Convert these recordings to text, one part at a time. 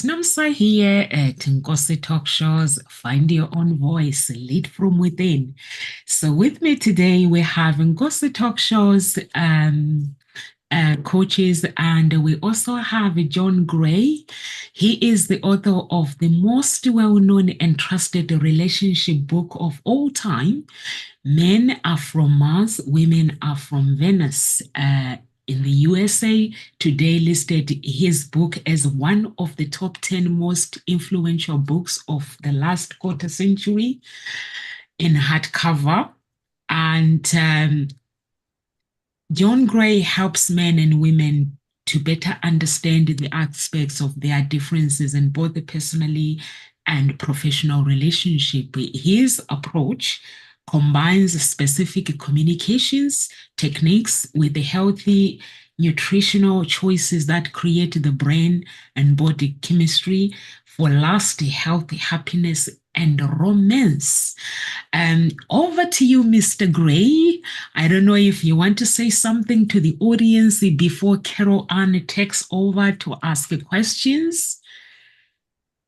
Snamsa here at Nkosi Talk Shows. Find your own voice, lead from within. So, with me today, we have Nkosi Talk Shows coaches, and we also have John Gray. He is the author of the most well known and trusted relationship book of all time. Men are from Mars, women are from Venus. In the USA, Today listed his book as one of the top 10 most influential books of the last quarter century in hardcover. And John Gray helps men and women to better understand the aspects of their differences in both the personally and professional relationship. His approach combines specific communications techniques with the healthy nutritional choices that create the brain and body chemistry for lasting health, happiness, and romance. Over to you, Mr. Gray. I don't know if you want to say something to the audience before Carol Ann takes over to ask questions.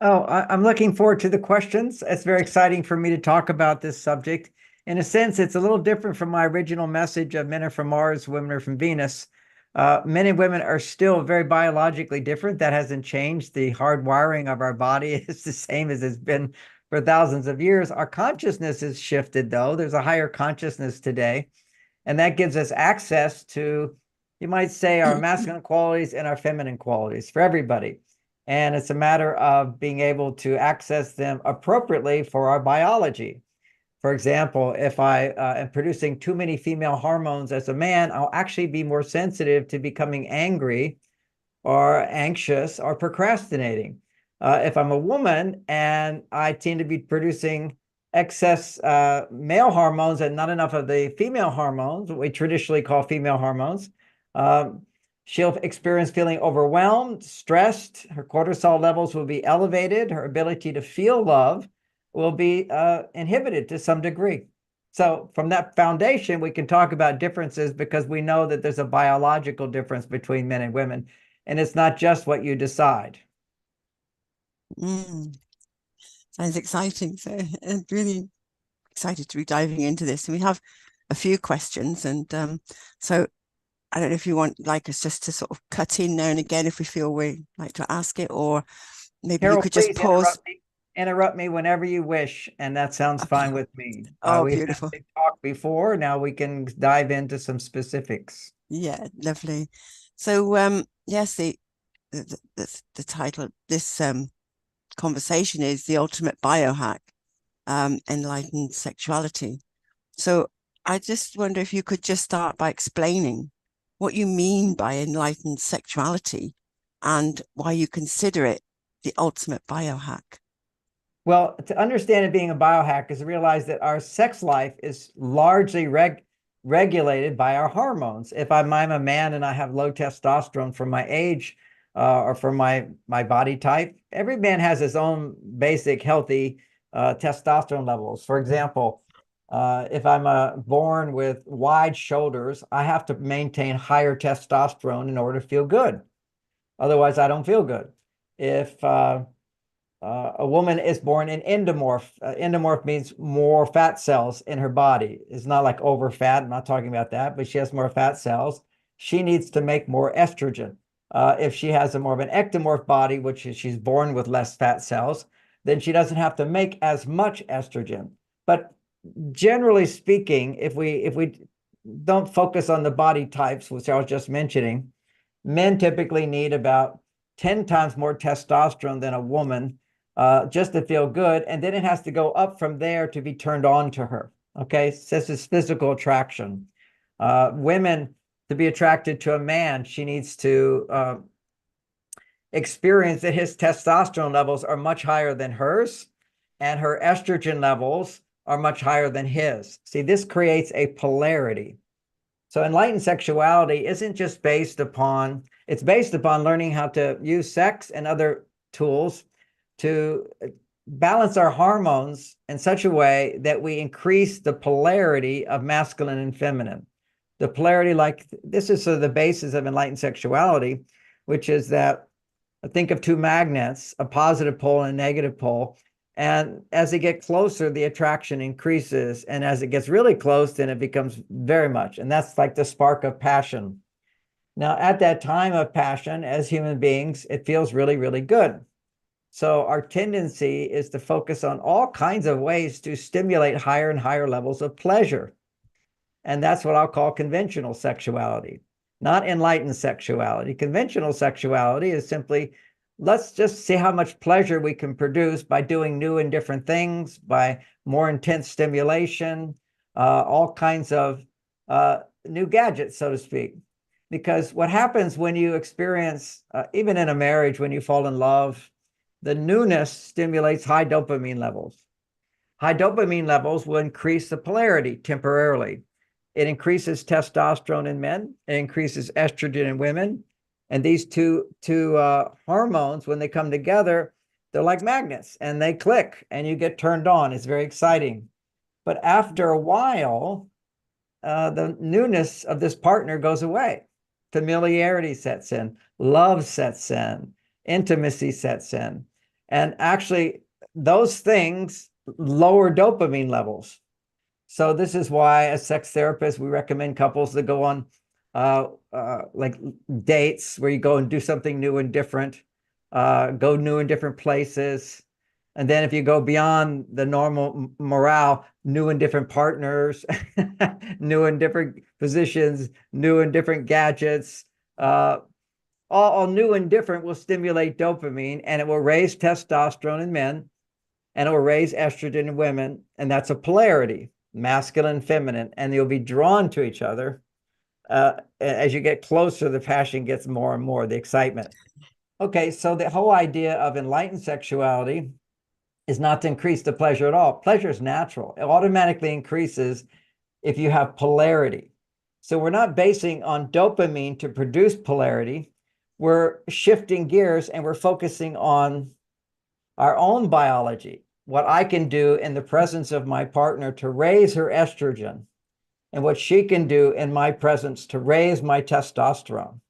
Oh, I'm looking forward to the questions. It's very exciting for me to talk about this subject. In a sense, it's a little different from my original message of men are from Mars, women are from Venus. Men and women are still very biologically different. That hasn't changed. The hardwiring of our body is the same as it's been for thousands of years. Our consciousness has shifted, though. There's a higher consciousness today, and that gives us access to, you might say, our masculine qualities and our feminine qualities for everybody. And it's a matter of being able to access them appropriately for our biology. For example, if I am producing too many female hormones as a man, I'll actually be more sensitive to becoming angry or anxious or procrastinating. If I'm a woman and I tend to be producing excess male hormones and not enough of the female hormones, what we traditionally call female hormones, she'll experience feeling overwhelmed, stressed. Her cortisol levels will be elevated. Her ability to feel love will be inhibited to some degree. So from that foundation, we can talk about differences because we know that there's a biological difference between men and women, and it's not just what you decide. Sounds exciting. So I'm really excited to be diving into this. And we have a few questions. And so I don't know if you want like us just to sort of cut in now and again if we feel we like to ask it, or maybe Carol, you could just pause. Interrupt me whenever you wish, and that sounds fine with me. Oh, we've beautiful. talked before. Now we can dive into some specifics. Yeah, lovely. So yes, the title this conversation is The Ultimate Biohack, Enlightened Sexuality. So I just wonder if you could just start by explaining what you mean by enlightened sexuality and why you consider it the ultimate biohack. Well, to understand it being a biohack is to realize that our sex life is largely regulated by our hormones. If I'm a man and I have low testosterone for my age or for my body type, every man has his own basic healthy testosterone levels. For example, if I'm born with wide shoulders, I have to maintain higher testosterone in order to feel good. Otherwise, I don't feel good. If a woman is born an endomorph. Endomorph means more fat cells in her body. It's not like over fat. I'm not talking about that, but she has more fat cells. She needs to make more estrogen. If she has a more of an ectomorph body, which is she's born with less fat cells, then she doesn't have to make as much estrogen. But generally speaking, if we don't focus on the body types, which I was just mentioning, men typically need about 10 times more testosterone than a woman just to feel good. And then it has to go up from there to be turned on to her. Okay, so this is physical attraction. Women, to be attracted to a man, she needs to experience that his testosterone levels are much higher than hers, and her estrogen levels are much higher than his. See, this creates a polarity. So enlightened sexuality isn't just based upon, it's based upon learning how to use sex and other tools to balance our hormones in such a way that we increase the polarity of masculine and feminine. The polarity, like this is sort of the basis of enlightened sexuality, which is that think of two magnets, a positive pole and a negative pole. And as they get closer, the attraction increases. And as it gets really close, then it becomes very much. And that's like the spark of passion. Now, at that time of passion, as human beings, it feels really, really good. So our tendency is to focus on all kinds of ways to stimulate higher and higher levels of pleasure. And that's what I'll call conventional sexuality, not enlightened sexuality. Conventional sexuality is simply, let's just see how much pleasure we can produce by doing new and different things, by more intense stimulation, all kinds of new gadgets, so to speak. Because what happens when you experience, even in a marriage, when you fall in love, the newness stimulates high dopamine levels. High dopamine levels will increase the polarity temporarily. It increases testosterone in men, it increases estrogen in women. And these two hormones, when they come together, they're like magnets and they click and you get turned on. It's very exciting. But after a while, the newness of this partner goes away. Familiarity sets in, love sets in, intimacy sets in. And actually, those things lower dopamine levels. So this is why, as sex therapists, we recommend couples that go on like dates where you go and do something new and different, go new and different places. And then if you go beyond the normal morale, new and different partners, new and different positions, new and different gadgets, all new and different will stimulate dopamine, and it will raise testosterone in men, and it will raise estrogen in women. And that's a polarity, masculine and feminine, and you'll be drawn to each other. As you get closer, the passion gets more and more, the excitement. Okay, so the whole idea of enlightened sexuality is not to increase the pleasure at all. Pleasure is natural. It automatically increases if you have polarity. So we're not basing on dopamine to produce polarity. We're shifting gears and we're focusing on our own biology, what I can do in the presence of my partner to raise her estrogen, and what she can do in my presence to raise my testosterone.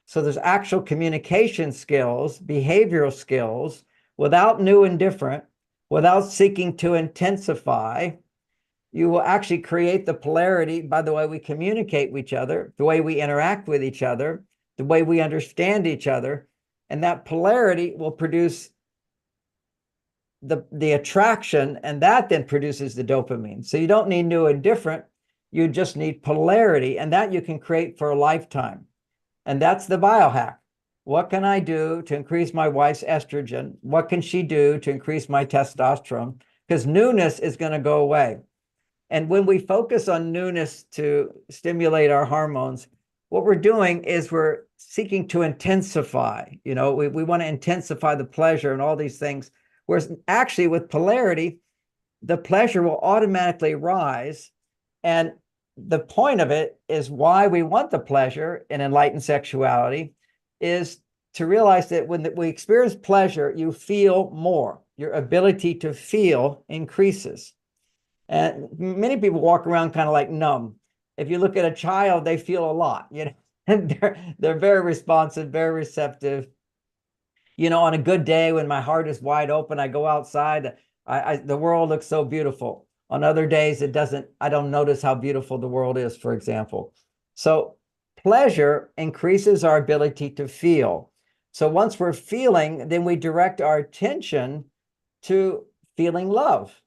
So there's actual communication skills, behavioral skills, without new and different, without seeking to intensify. You will actually create the polarity by the way we communicate with each other, the way we interact with each other, the way we understand each other. And that polarity will produce the attraction, and that then produces the dopamine. So you don't need new and different. You just need polarity, and that you can create for a lifetime. And that's the biohack. What can I do to increase my wife's estrogen? What can she do to increase my testosterone? Because newness is going to go away. And when we focus on newness to stimulate our hormones, what we're doing is we're seeking to intensify. We want to intensify the pleasure and all these things. Whereas actually with polarity, the pleasure will automatically rise. And the point of it is why we want the pleasure in enlightened sexuality is to realize that when we experience pleasure, you feel more. Your ability to feel increases. And many people walk around kind of like numb. If you look at a child, they feel a lot, and they're very responsive, very receptive. On a good day when my heart is wide open, I go outside, the world looks so beautiful. On other days, I don't notice how beautiful the world is, for example. So pleasure increases our ability to feel. So once we're feeling, then we direct our attention to feeling love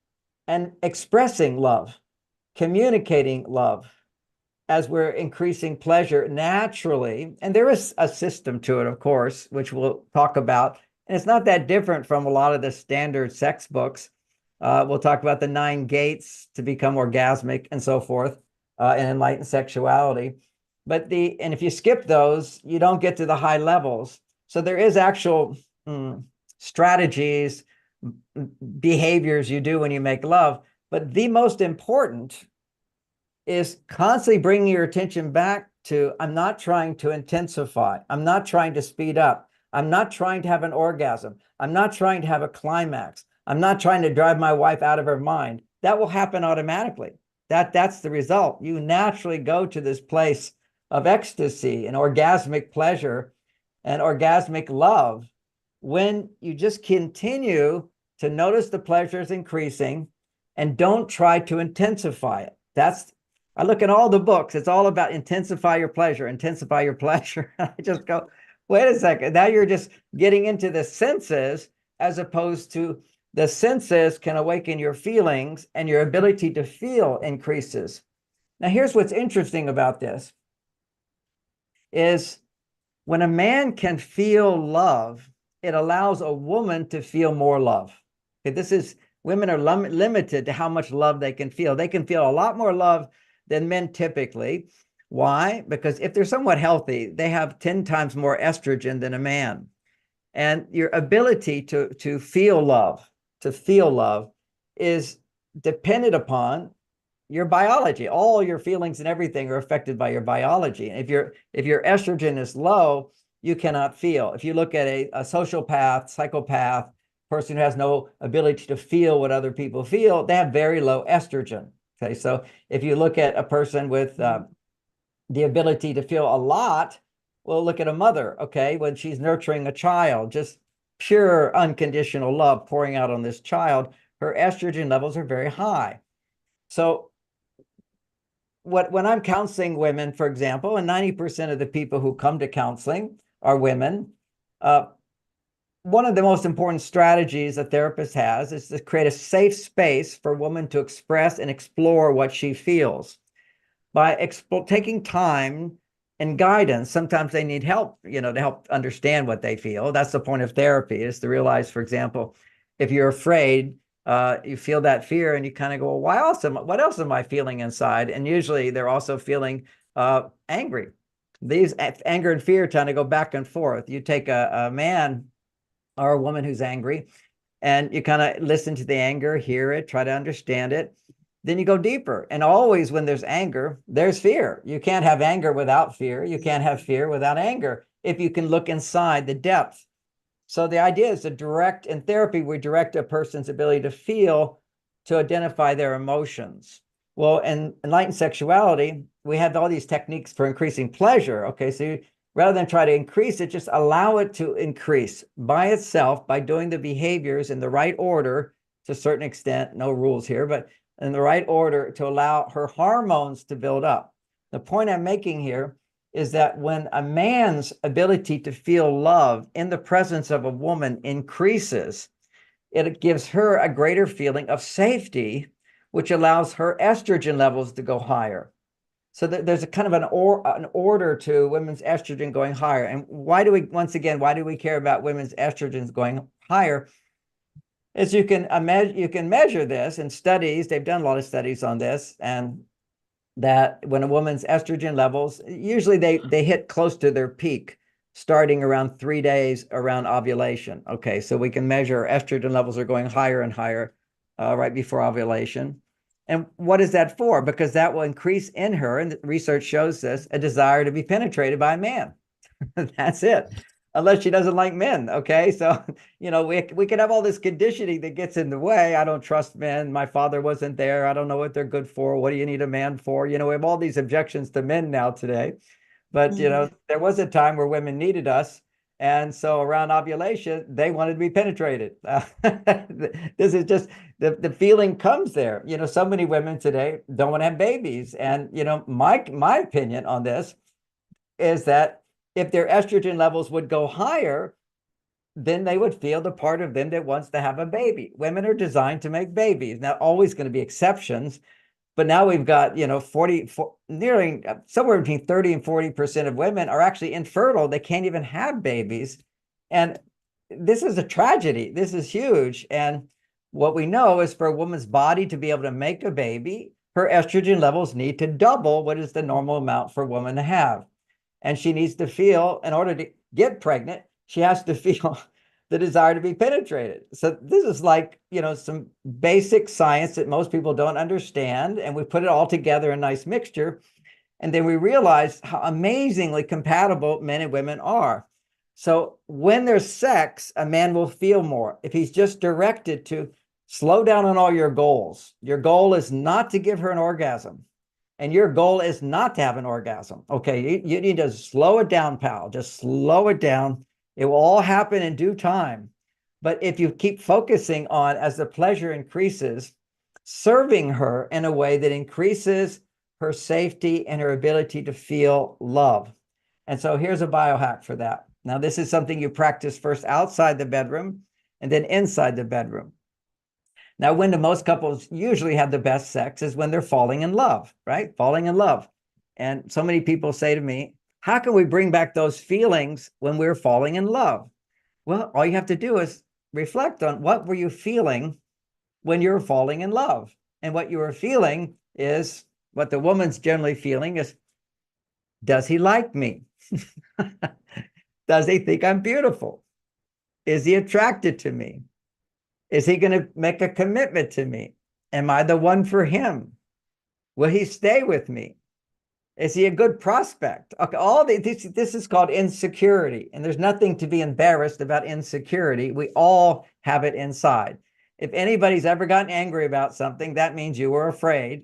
and expressing love, communicating love as we're increasing pleasure naturally. And there is a system to it, of course, which we'll talk about. And it's not that different from a lot of the standard sex books. We'll talk about the 9 gates to become orgasmic and so forth in enlightened sexuality. And if you skip those, you don't get to the high levels. So there is actual strategies, behaviors you do when you make love. But the most important is constantly bringing your attention back to, I'm not trying to intensify. I'm not trying to speed up. I'm not trying to have an orgasm. I'm not trying to have a climax. I'm not trying to drive my wife out of her mind. That will happen automatically. That's the result. You naturally go to this place of ecstasy and orgasmic pleasure and orgasmic love. when you just continue to notice the pleasure is increasing and don't try to intensify it. I look at all the books, it's all about intensify your pleasure, intensify your pleasure. I just go, wait a second, now you're just getting into the senses, as opposed to the senses can awaken your feelings and your ability to feel increases. Now, here's what's interesting about this is when a man can feel love, it allows a woman to feel more love. Okay, women are limited to how much love they can feel. They can feel a lot more love than men typically. Why? Because if they're somewhat healthy, they have 10 times more estrogen than a man. And your ability to feel love, is dependent upon your biology. All your feelings and everything are affected by your biology. And if your estrogen is low, you cannot feel. If you look at a sociopath, psychopath, person who has no ability to feel what other people feel, they have very low estrogen. Okay, so if you look at a person with the ability to feel a lot, well, look at a mother, okay, when she's nurturing a child, just pure unconditional love pouring out on this child, her estrogen levels are very high. So when I'm counseling women, for example, and 90% of the people who come to counseling are women, one of the most important strategies a therapist has is to create a safe space for a woman to express and explore what she feels. By taking time and guidance, sometimes they need help, to help understand what they feel. That's the point of therapy, is to realize, for example, if you're afraid, you feel that fear and you kind of go, well, what else am I feeling inside? And usually they're also feeling angry. These anger and fear tend to go back and forth. You take a man or a woman who's angry, and you kind of listen to the anger, hear it, try to understand it. Then you go deeper. And always when there's anger, there's fear. You can't have anger without fear. You can't have fear without anger if you can look inside the depth. So the idea is in therapy, we direct a person's ability to feel, to identify their emotions. Well, in Enlightened Sexuality, we have all these techniques for increasing pleasure. Okay, so rather than try to increase it, just allow it to increase by itself by doing the behaviors in the right order, to a certain extent, no rules here, but in the right order to allow her hormones to build up. The point I'm making here is that when a man's ability to feel love in the presence of a woman increases, it gives her a greater feeling of safety, which allows her estrogen levels to go higher. So there's a kind of an order to women's estrogen going higher. And why do we care about women's estrogens going higher? As you can measure this in studies. They've done a lot of studies on this, and that when a woman's estrogen levels, usually they hit close to their peak starting around 3 days around ovulation. Okay, so we can measure estrogen levels are going higher and higher right before ovulation. And what is that for? Because that will increase in her, and research shows this, a desire to be penetrated by a man. That's it. Unless she doesn't like men. Okay. So, we can have all this conditioning that gets in the way. I don't trust men. My father wasn't there. I don't know what they're good for. What do you need a man for? We have all these objections to men now today. But, there was a time where women needed us. And so around ovulation, they wanted to be penetrated. This is just the feeling comes there. So many women today don't want to have babies. And, my opinion on this is that if their estrogen levels would go higher, then they would feel the part of them that wants to have a baby. Women are designed to make babies. Now, always going to be exceptions, but now we've got, nearing somewhere between 30 and 40% of women are actually infertile. They can't even have babies. And this is a tragedy. This is huge. And what we know is for a woman's body to be able to make a baby, her estrogen levels need to double what is the normal amount for a woman to have. And she needs to feel, in order to get pregnant, she has to feel the desire to be penetrated. So this is like, some basic science that most people don't understand. And we put it all together in a nice mixture. And then we realize how amazingly compatible men and women are. So when there's sex, a man will feel more. If he's just directed to slow down on all your goals, your goal is not to give her an orgasm. And your goal is not to have an orgasm. Okay, you need to slow it down, pal. Just slow it down. It will all happen in due time. But if you keep focusing on, as the pleasure increases, serving her in a way that increases her safety and her ability to feel love. And so here's a biohack for that. Now, this is something you practice first outside the bedroom and then inside the bedroom. Now, when the most couples usually have the best sex is when they're falling in love, right? Falling in love. And so many people say to me, how can we bring back those feelings when we're falling in love? Well, all you have to do is reflect on what were you feeling when you were falling in love. And what you were feeling is what the woman's generally feeling is, does he like me? Does he think I'm beautiful? Is he attracted to me? Is he going to make a commitment to me? Am I the one for him? Will he stay with me? Is he a good prospect? Okay, this is called insecurity, and there's nothing to be embarrassed about insecurity. We all have it inside. If anybody's ever gotten angry about something, that means you were afraid.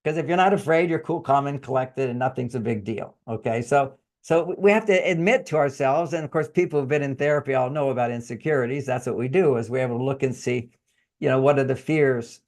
Because if you're not afraid, you're cool, calm, and collected, and nothing's a big deal. Okay, so we have to admit to ourselves, and of course, people who've been in therapy all know about insecurities. That's what we do, is we're able to look and see, what are the fears.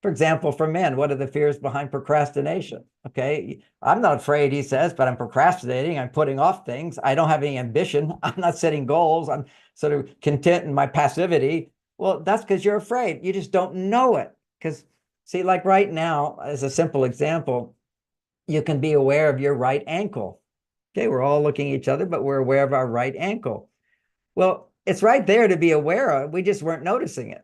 For example, for men, what are the fears behind procrastination? Okay, I'm not afraid, he says, but I'm procrastinating. I'm putting off things. I don't have any ambition. I'm not setting goals. I'm sort of content in my passivity. Well, that's because you're afraid. You just don't know it. Because, see, like right now, as a simple example, you can be aware of your right ankle. Okay, we're all looking at each other, but we're aware of our right ankle. Well, it's right there to be aware of. We just weren't noticing it.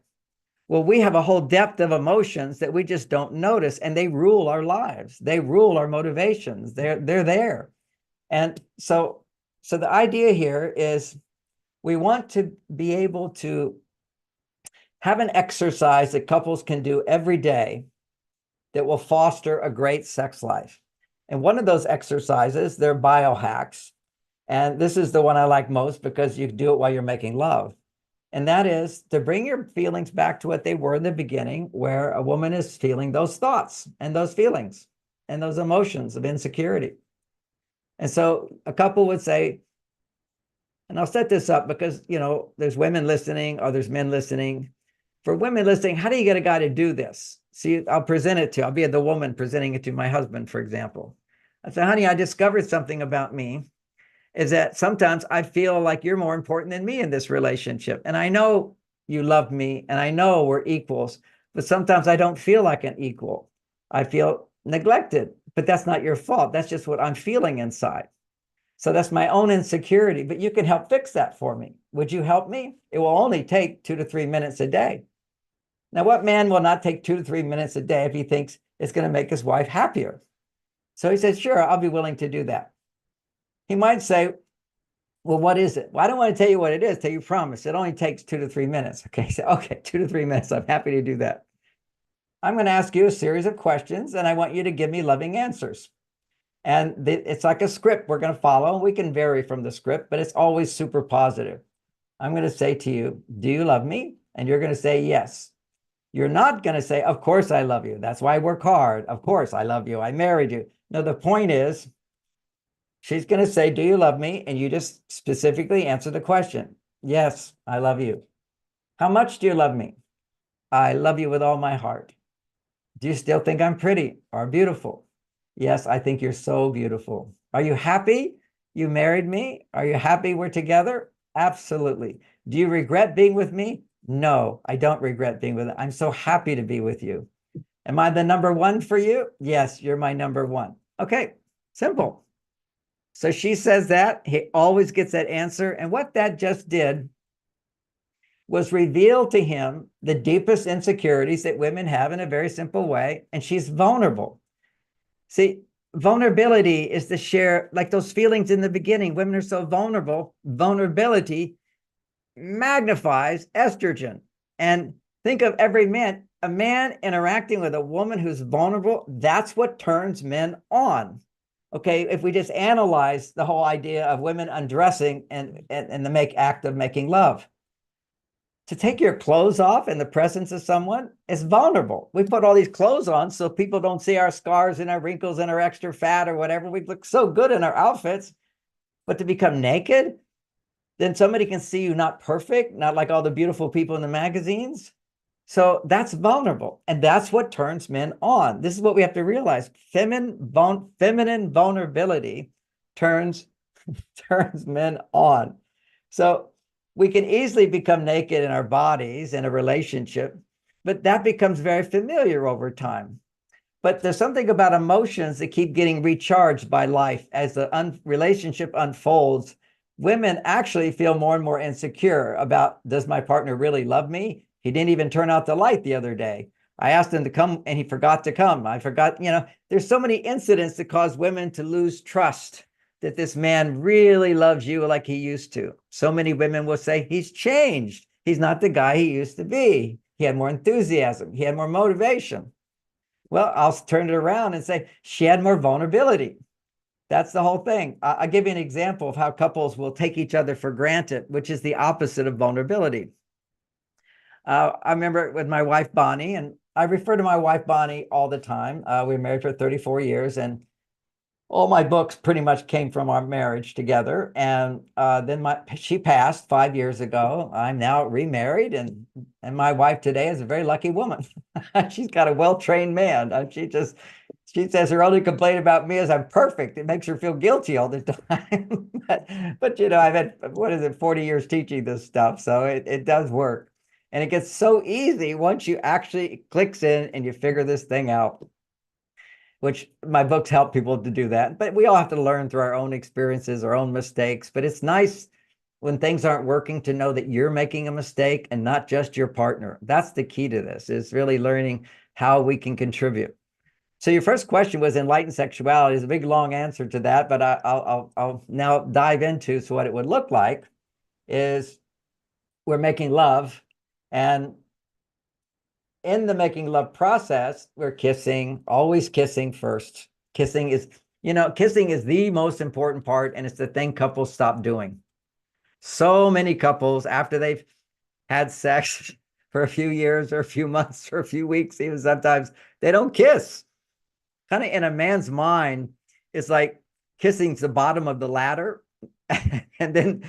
Well, we have a whole depth of emotions that we just don't notice, and they rule our lives. They rule our motivations. They're there. And so the idea here is we want to be able to have an exercise that couples can do every day that will foster a great sex life. And one of those exercises, they're biohacks. And this is the one I like most because you can do it while you're making love. And that is to bring your feelings back to what they were in the beginning, where a woman is feeling those thoughts and those feelings and those emotions of insecurity. And so a couple would say, and I'll set this up because, there's women listening or there's men listening. For women listening, how do you get a guy to do this? See, I'll present it to, I'll be the woman presenting it to my husband, for example. I say, honey, I discovered something about me, is that sometimes I feel like you're more important than me in this relationship. And I know you love me and I know we're equals, but sometimes I don't feel like an equal. I feel neglected, but that's not your fault. That's just what I'm feeling inside. So that's my own insecurity, but you can help fix that for me. Would you help me? It will only take 2 to 3 minutes a day. Now, what man will not take 2 to 3 minutes a day if he thinks it's going to make his wife happier? So he says, sure, I'll be willing to do that. He might say, well, what is it? Well, I don't want to tell you what it is till you promise. It only takes 2 to 3 minutes. Okay, so okay, 2 to 3 minutes. I'm happy to do that. I'm going to ask you a series of questions, and I want you to give me loving answers. And it's like a script we're going to follow. We can vary from the script, but it's always super positive. I'm going to say to you, do you love me? And you're going to say yes. You're not going to say, of course I love you. That's why I work hard. Of course I love you. I married you. No, the point is, she's going to say, do you love me? And you just specifically answer the question. Yes, I love you. How much do you love me? I love you with all my heart. Do you still think I'm pretty or beautiful? Yes, I think you're so beautiful. Are you happy you married me? Are you happy we're together? Absolutely. Do you regret being with me? No, I don't regret being with you. I'm so happy to be with you. Am I the number one for you? Yes, you're my number one. Okay, simple. So she says that. He always gets that answer. And what that just did was reveal to him the deepest insecurities that women have in a very simple way. And she's vulnerable. See, vulnerability is to share, like those feelings in the beginning. Women are so vulnerable. Vulnerability magnifies estrogen. And think of every man, a man interacting with a woman who's vulnerable, that's what turns men on. Okay, if we just analyze the whole idea of women undressing and the act of making love. To take your clothes off in the presence of someone is vulnerable. We put all these clothes on so people don't see our scars and our wrinkles and our extra fat or whatever. We look so good in our outfits, but to become naked, then somebody can see you not perfect, not like all the beautiful people in the magazines. So that's vulnerable. And that's what turns men on. This is what we have to realize. Feminine vulnerability turns men on. So we can easily become naked in our bodies in a relationship, but that becomes very familiar over time. But there's something about emotions that keep getting recharged by life as the relationship unfolds. Women actually feel more and more insecure about, does my partner really love me? He didn't even turn out the light the other day. I asked him to come and he forgot to come. I forgot, there's so many incidents that cause women to lose trust that this man really loves you like he used to. So many women will say, he's changed. He's not the guy he used to be. He had more enthusiasm. He had more motivation. Well, I'll turn it around and say, she had more vulnerability. That's the whole thing. I'll give you an example of how couples will take each other for granted, which is the opposite of vulnerability. I remember with my wife, Bonnie, and I refer to my wife, Bonnie, all the time. We were married for 34 years, and all my books pretty much came from our marriage together. And then she passed 5 years ago. I'm now remarried, and my wife today is a very lucky woman. She's got a well-trained man. She says her only complaint about me is I'm perfect. It makes her feel guilty all the time. but I've had, 40 years teaching this stuff. So it does work. And it gets so easy once you actually clicks in and you figure this thing out, which my books help people to do that. But we all have to learn through our own experiences, our own mistakes. But it's nice when things aren't working to know that you're making a mistake and not just your partner. That's the key to this, is really learning how we can contribute. So your first question was enlightened sexuality. Is a big, long answer to that, but I'll now dive into what it would look like is we're making love, and in the making love process, we're kissing, always kissing first. Kissing is the most important part, and it's the thing couples stop doing. So many couples, after they've had sex for a few years or a few months or a few weeks, even sometimes, they don't kiss. Kind of in a man's mind, it's like kissing's the bottom of the ladder, and then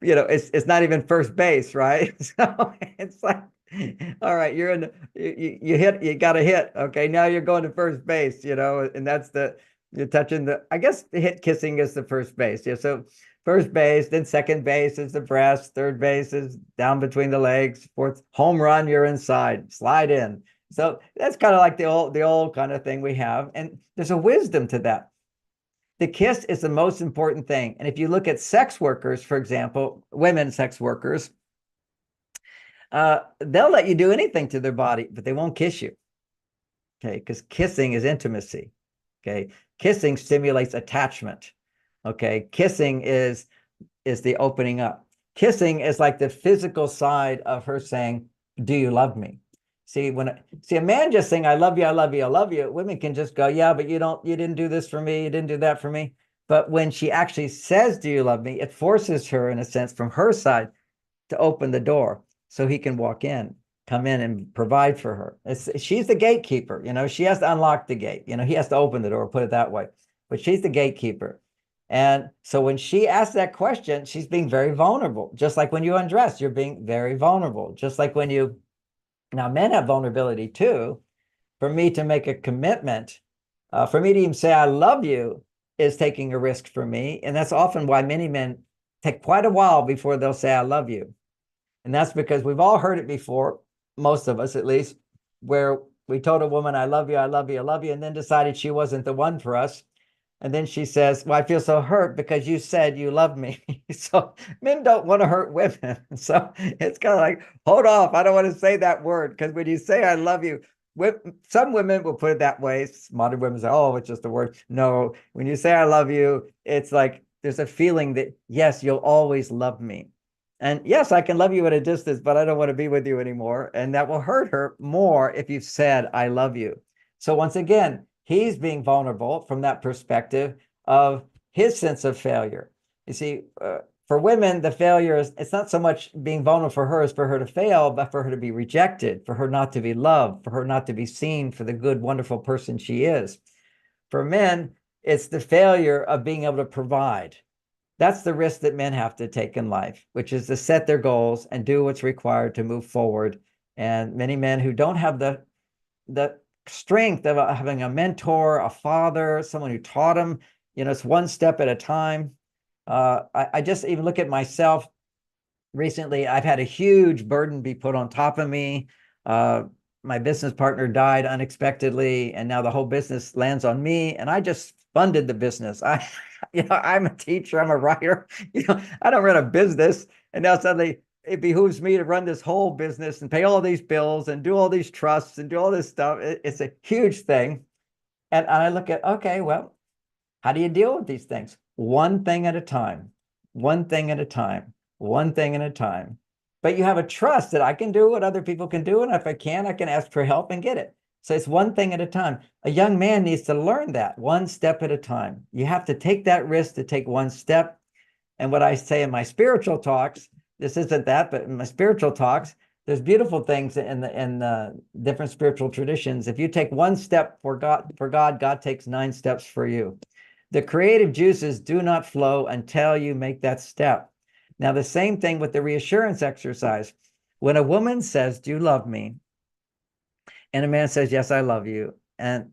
it's not even first base, right? So it's like, all right, you're in, you got to hit. Okay, now you're going to first base, and you're touching I guess the hit kissing is the first base. Yeah, so first base, then second base is the breast, third base is down between the legs, fourth home run, you're inside, slide in. So that's kind of like the old kind of thing we have. And there's a wisdom to that. The kiss is the most important thing. And if you look at sex workers, for example, women sex workers, they'll let you do anything to their body, but they won't kiss you. Okay, because kissing is intimacy. Okay, kissing stimulates attachment. Okay, kissing is the opening up. Kissing is like the physical side of her saying, do you love me? See, a man just saying, I love you, I love you, I love you, women can just go, yeah, but you didn't do this for me, you didn't do that for me. But when she actually says, do you love me? It forces her, in a sense, from her side to open the door so he can come in and provide for her. She's the gatekeeper, she has to unlock the gate, he has to open the door, put it that way. But she's the gatekeeper. And so when she asks that question, she's being very vulnerable. Just like when you undress, you're being very vulnerable. Just like now, men have vulnerability too. For me to make a commitment, for me to even say I love you is taking a risk for me. And that's often why many men take quite a while before they'll say I love you. And that's because we've all heard it before, most of us at least, where we told a woman, I love you, I love you, I love you, and then decided she wasn't the one for us. And then she says, well, I feel so hurt because you said you love me. So men don't want to hurt women. So it's kind of like, hold off. I don't want to say that word, because when you say I love you, some women will put it that way. Modern women say, oh, it's just a word. No, when you say I love you, it's like there's a feeling that, yes, you'll always love me. And yes, I can love you at a distance, but I don't want to be with you anymore. And that will hurt her more if you've said, I love you. So once again, he's being vulnerable from that perspective of his sense of failure. You see, for women, the failure it's not so much being vulnerable for her as for her to fail, but for her to be rejected, for her not to be loved, for her not to be seen for the good, wonderful person she is. For men, it's the failure of being able to provide. That's the risk that men have to take in life, which is to set their goals and do what's required to move forward. And many men who don't have the strength of having a mentor, a father, someone who taught them, it's one step at a time. I just even look at myself recently. I've had a huge burden be put on top of me. My business partner died unexpectedly, and now the whole business lands on me, and I just funded the business. I'm a teacher, I'm a writer, I don't run a business, and now suddenly it behooves me to run this whole business and pay all these bills and do all these trusts and do all this stuff. It's a huge thing. And I look at, okay, well, how do you deal with these things? One thing at a time, one thing at a time, one thing at a time. But you have a trust that I can do what other people can do. And if I can ask for help and get it. So it's one thing at a time. A young man needs to learn that one step at a time. You have to take that risk to take one step. And what I say in my spiritual talks, this isn't that, but in my spiritual talks, there's beautiful things in the different spiritual traditions. If you take one step for God, God takes 9 steps for you. The creative juices do not flow until you make that step. Now, the same thing with the reassurance exercise. When a woman says, "Do you love me?" and a man says, "Yes, I love you," and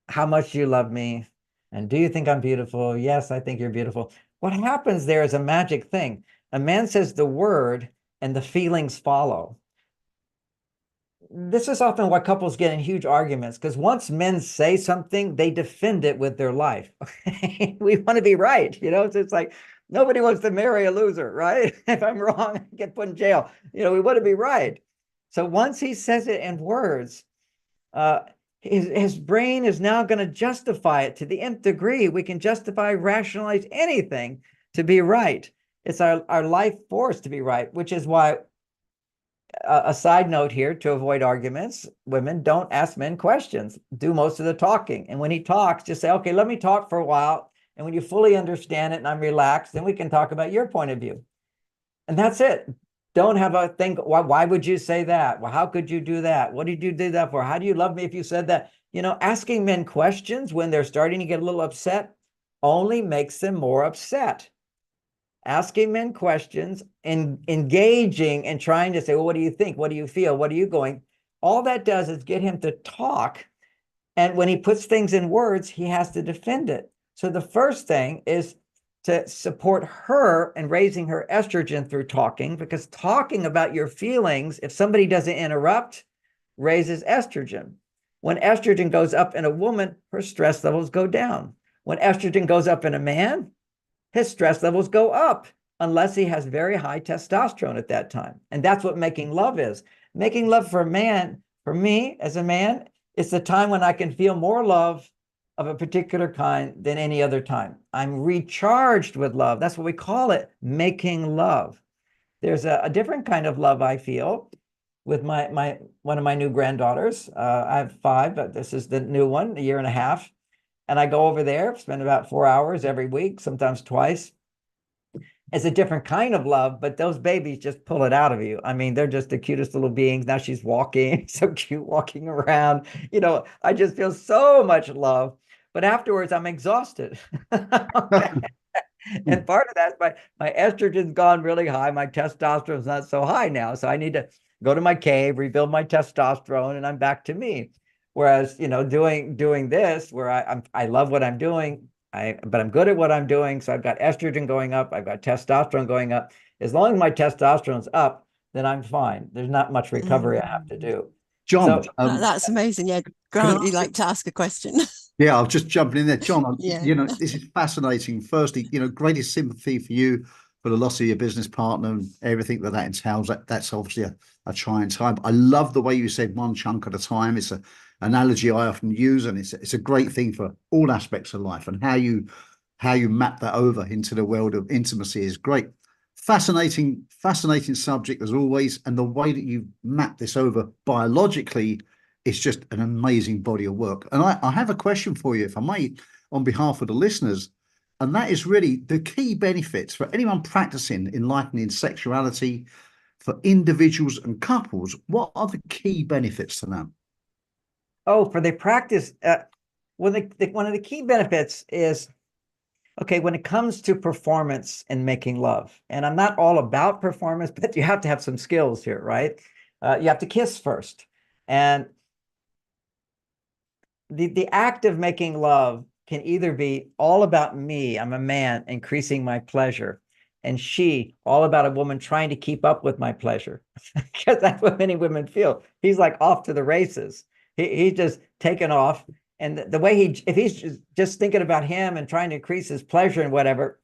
"How much do you love me?" and "Do you think I'm beautiful?" "Yes, I think you're beautiful." What happens there is a magic thing. A man says the word and the feelings follow. This is often why couples get in huge arguments, because once men say something, they defend it with their life. We want to be right. It's like nobody wants to marry a loser, right? If I'm wrong, I get put in jail. We want to be right. So once he says it in words, his brain is now going to justify it to the nth degree. We can justify, rationalize anything to be right. It's our life force to be right, which is why, a side note here, to avoid arguments, women, don't ask men questions. Do most of the talking. And when he talks, just say, "Okay, let me talk for a while. And when you fully understand it and I'm relaxed, then we can talk about your point of view." And that's it. Don't have a thing. Why would you say that? Well, how could you do that? What did you do that for? How do you love me if you said that? Asking men questions when they're starting to get a little upset only makes them more upset. Asking men questions and engaging and trying to say, "Well, what do you think? What do you feel? What are you going?" All that does is get him to talk. And when he puts things in words, he has to defend it. So the first thing is to support her in raising her estrogen through talking, because talking about your feelings, if somebody doesn't interrupt, raises estrogen. When estrogen goes up in a woman, her stress levels go down. When estrogen goes up in a man, his stress levels go up, unless he has very high testosterone at that time. And that's what making love is. Making love for a man, for me as a man, it's the time when I can feel more love of a particular kind than any other time. I'm recharged with love. That's what we call it, making love. There's a different kind of love I feel with one of my new granddaughters. I have 5, but this is the new one, a year and a half. And I go over there, spend about 4 hours every week, sometimes twice. It's a different kind of love, but those babies just pull it out of you. I mean, they're just the cutest little beings. Now she's walking, so cute, walking around. I just feel so much love. But afterwards, I'm exhausted. And part of that's my estrogen's gone really high. My testosterone's not so high now. So I need to go to my cave, rebuild my testosterone, and I'm back to me. Whereas, doing this, where I love what I'm doing, but I'm good at what I'm doing. So I've got estrogen going up, I've got testosterone going up. As long as my testosterone's up, then I'm fine. There's not much recovery I have to do. John, So That's amazing. Yeah, Grant, you'd like to ask a question? yeah, I was just jumping in there. John, Yeah. this is fascinating. Firstly, greatest sympathy for you for the loss of your business partner and everything that entails. That's obviously a trying time. I love the way you said one chunk at a time. It's an analogy I often use, and it's a great thing for all aspects of life. And how you map that over into the world of intimacy is great. Fascinating subject as always. And the way that you map this over biologically, it's just an amazing body of work. And I have a question for you, if I may, on behalf of the listeners, and that is really the key benefits for anyone practicing enlightening sexuality, for individuals and couples. What are the key benefits to them? for the practice, one of the key benefits is, Okay, when it comes to performance and making love, and I'm not all about performance, but you have to have some skills here, right? You have to kiss first. And the act of making love can either be all about me, I'm a man, increasing my pleasure, and she, all about a woman trying to keep up with my pleasure. Because that's what many women feel. He's like off to the races. He's just taken off. And the way if he's just thinking about him and trying to increase his pleasure and whatever,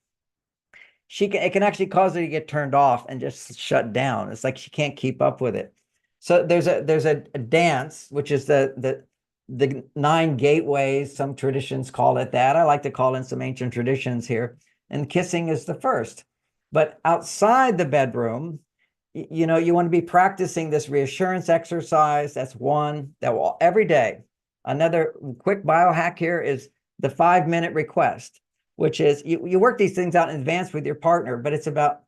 it can actually cause her to get turned off and just shut down. It's like she can't keep up with it. So there's a dance, which is the 9 gateways. Some traditions call it that. I like to call in some ancient traditions here. And kissing is the first. But outside the bedroom, you know, you want to be practicing this reassurance exercise. That's one that will every day. Another quick biohack here is the 5-minute request, which is you work these things out in advance with your partner, but it's about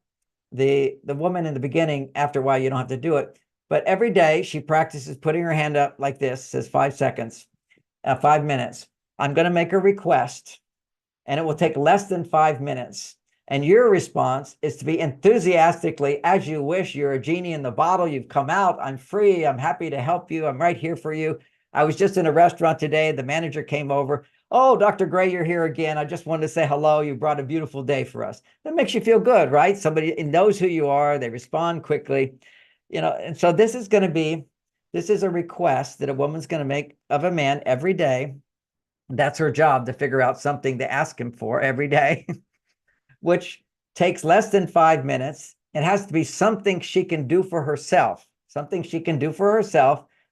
the woman in the beginning. After a while, you don't have to do it. But every day she practices putting her hand up like this, says 5 seconds, 5 minutes. I'm going to make a request, and it will take less than 5 minutes. And your response is to be enthusiastically, as you wish. You're a genie in the bottle. You've come out. I'm free. I'm happy to help you. I'm right here for you. I was just in a restaurant today. The manager came over. Oh, Dr. Gray, you're here again. I just wanted to say hello. You brought a beautiful day for us. That makes you feel good, right? Somebody knows who you are. They respond quickly, you know. And so this is a request that a woman's going to make of a man every day. That's her job, to figure out something to ask him for every day, which takes less than 5 minutes. It has to be something she can do for herself,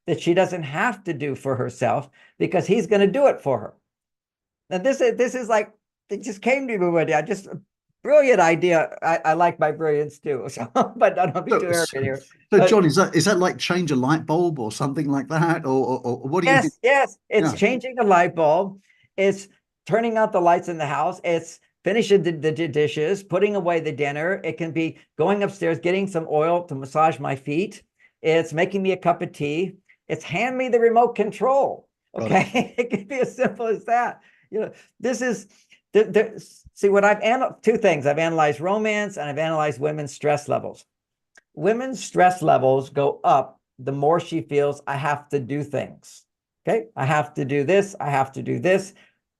that she doesn't have to do for herself, because he's going to do it for her. Now, this is like, it just came to me one day. Brilliant idea. I like my brilliance too. So, but I don't be too arrogant here. So, John, is that like change a light bulb or something like that, or what do you think? Yes, it's Yeah. changing a light bulb. It's turning out the lights in the house. It's finishing the dishes, putting away the dinner. It can be going upstairs, getting some oil to massage my feet. It's making me a cup of tea. It's hand me the remote control. Okay, it can be as simple as that. You know, this is see what I've analyzed. 2 things. I've analyzed romance and I've analyzed women's stress levels. Women's stress levels go up the more she feels I have to do things. Okay, I have to do this. I have to do this.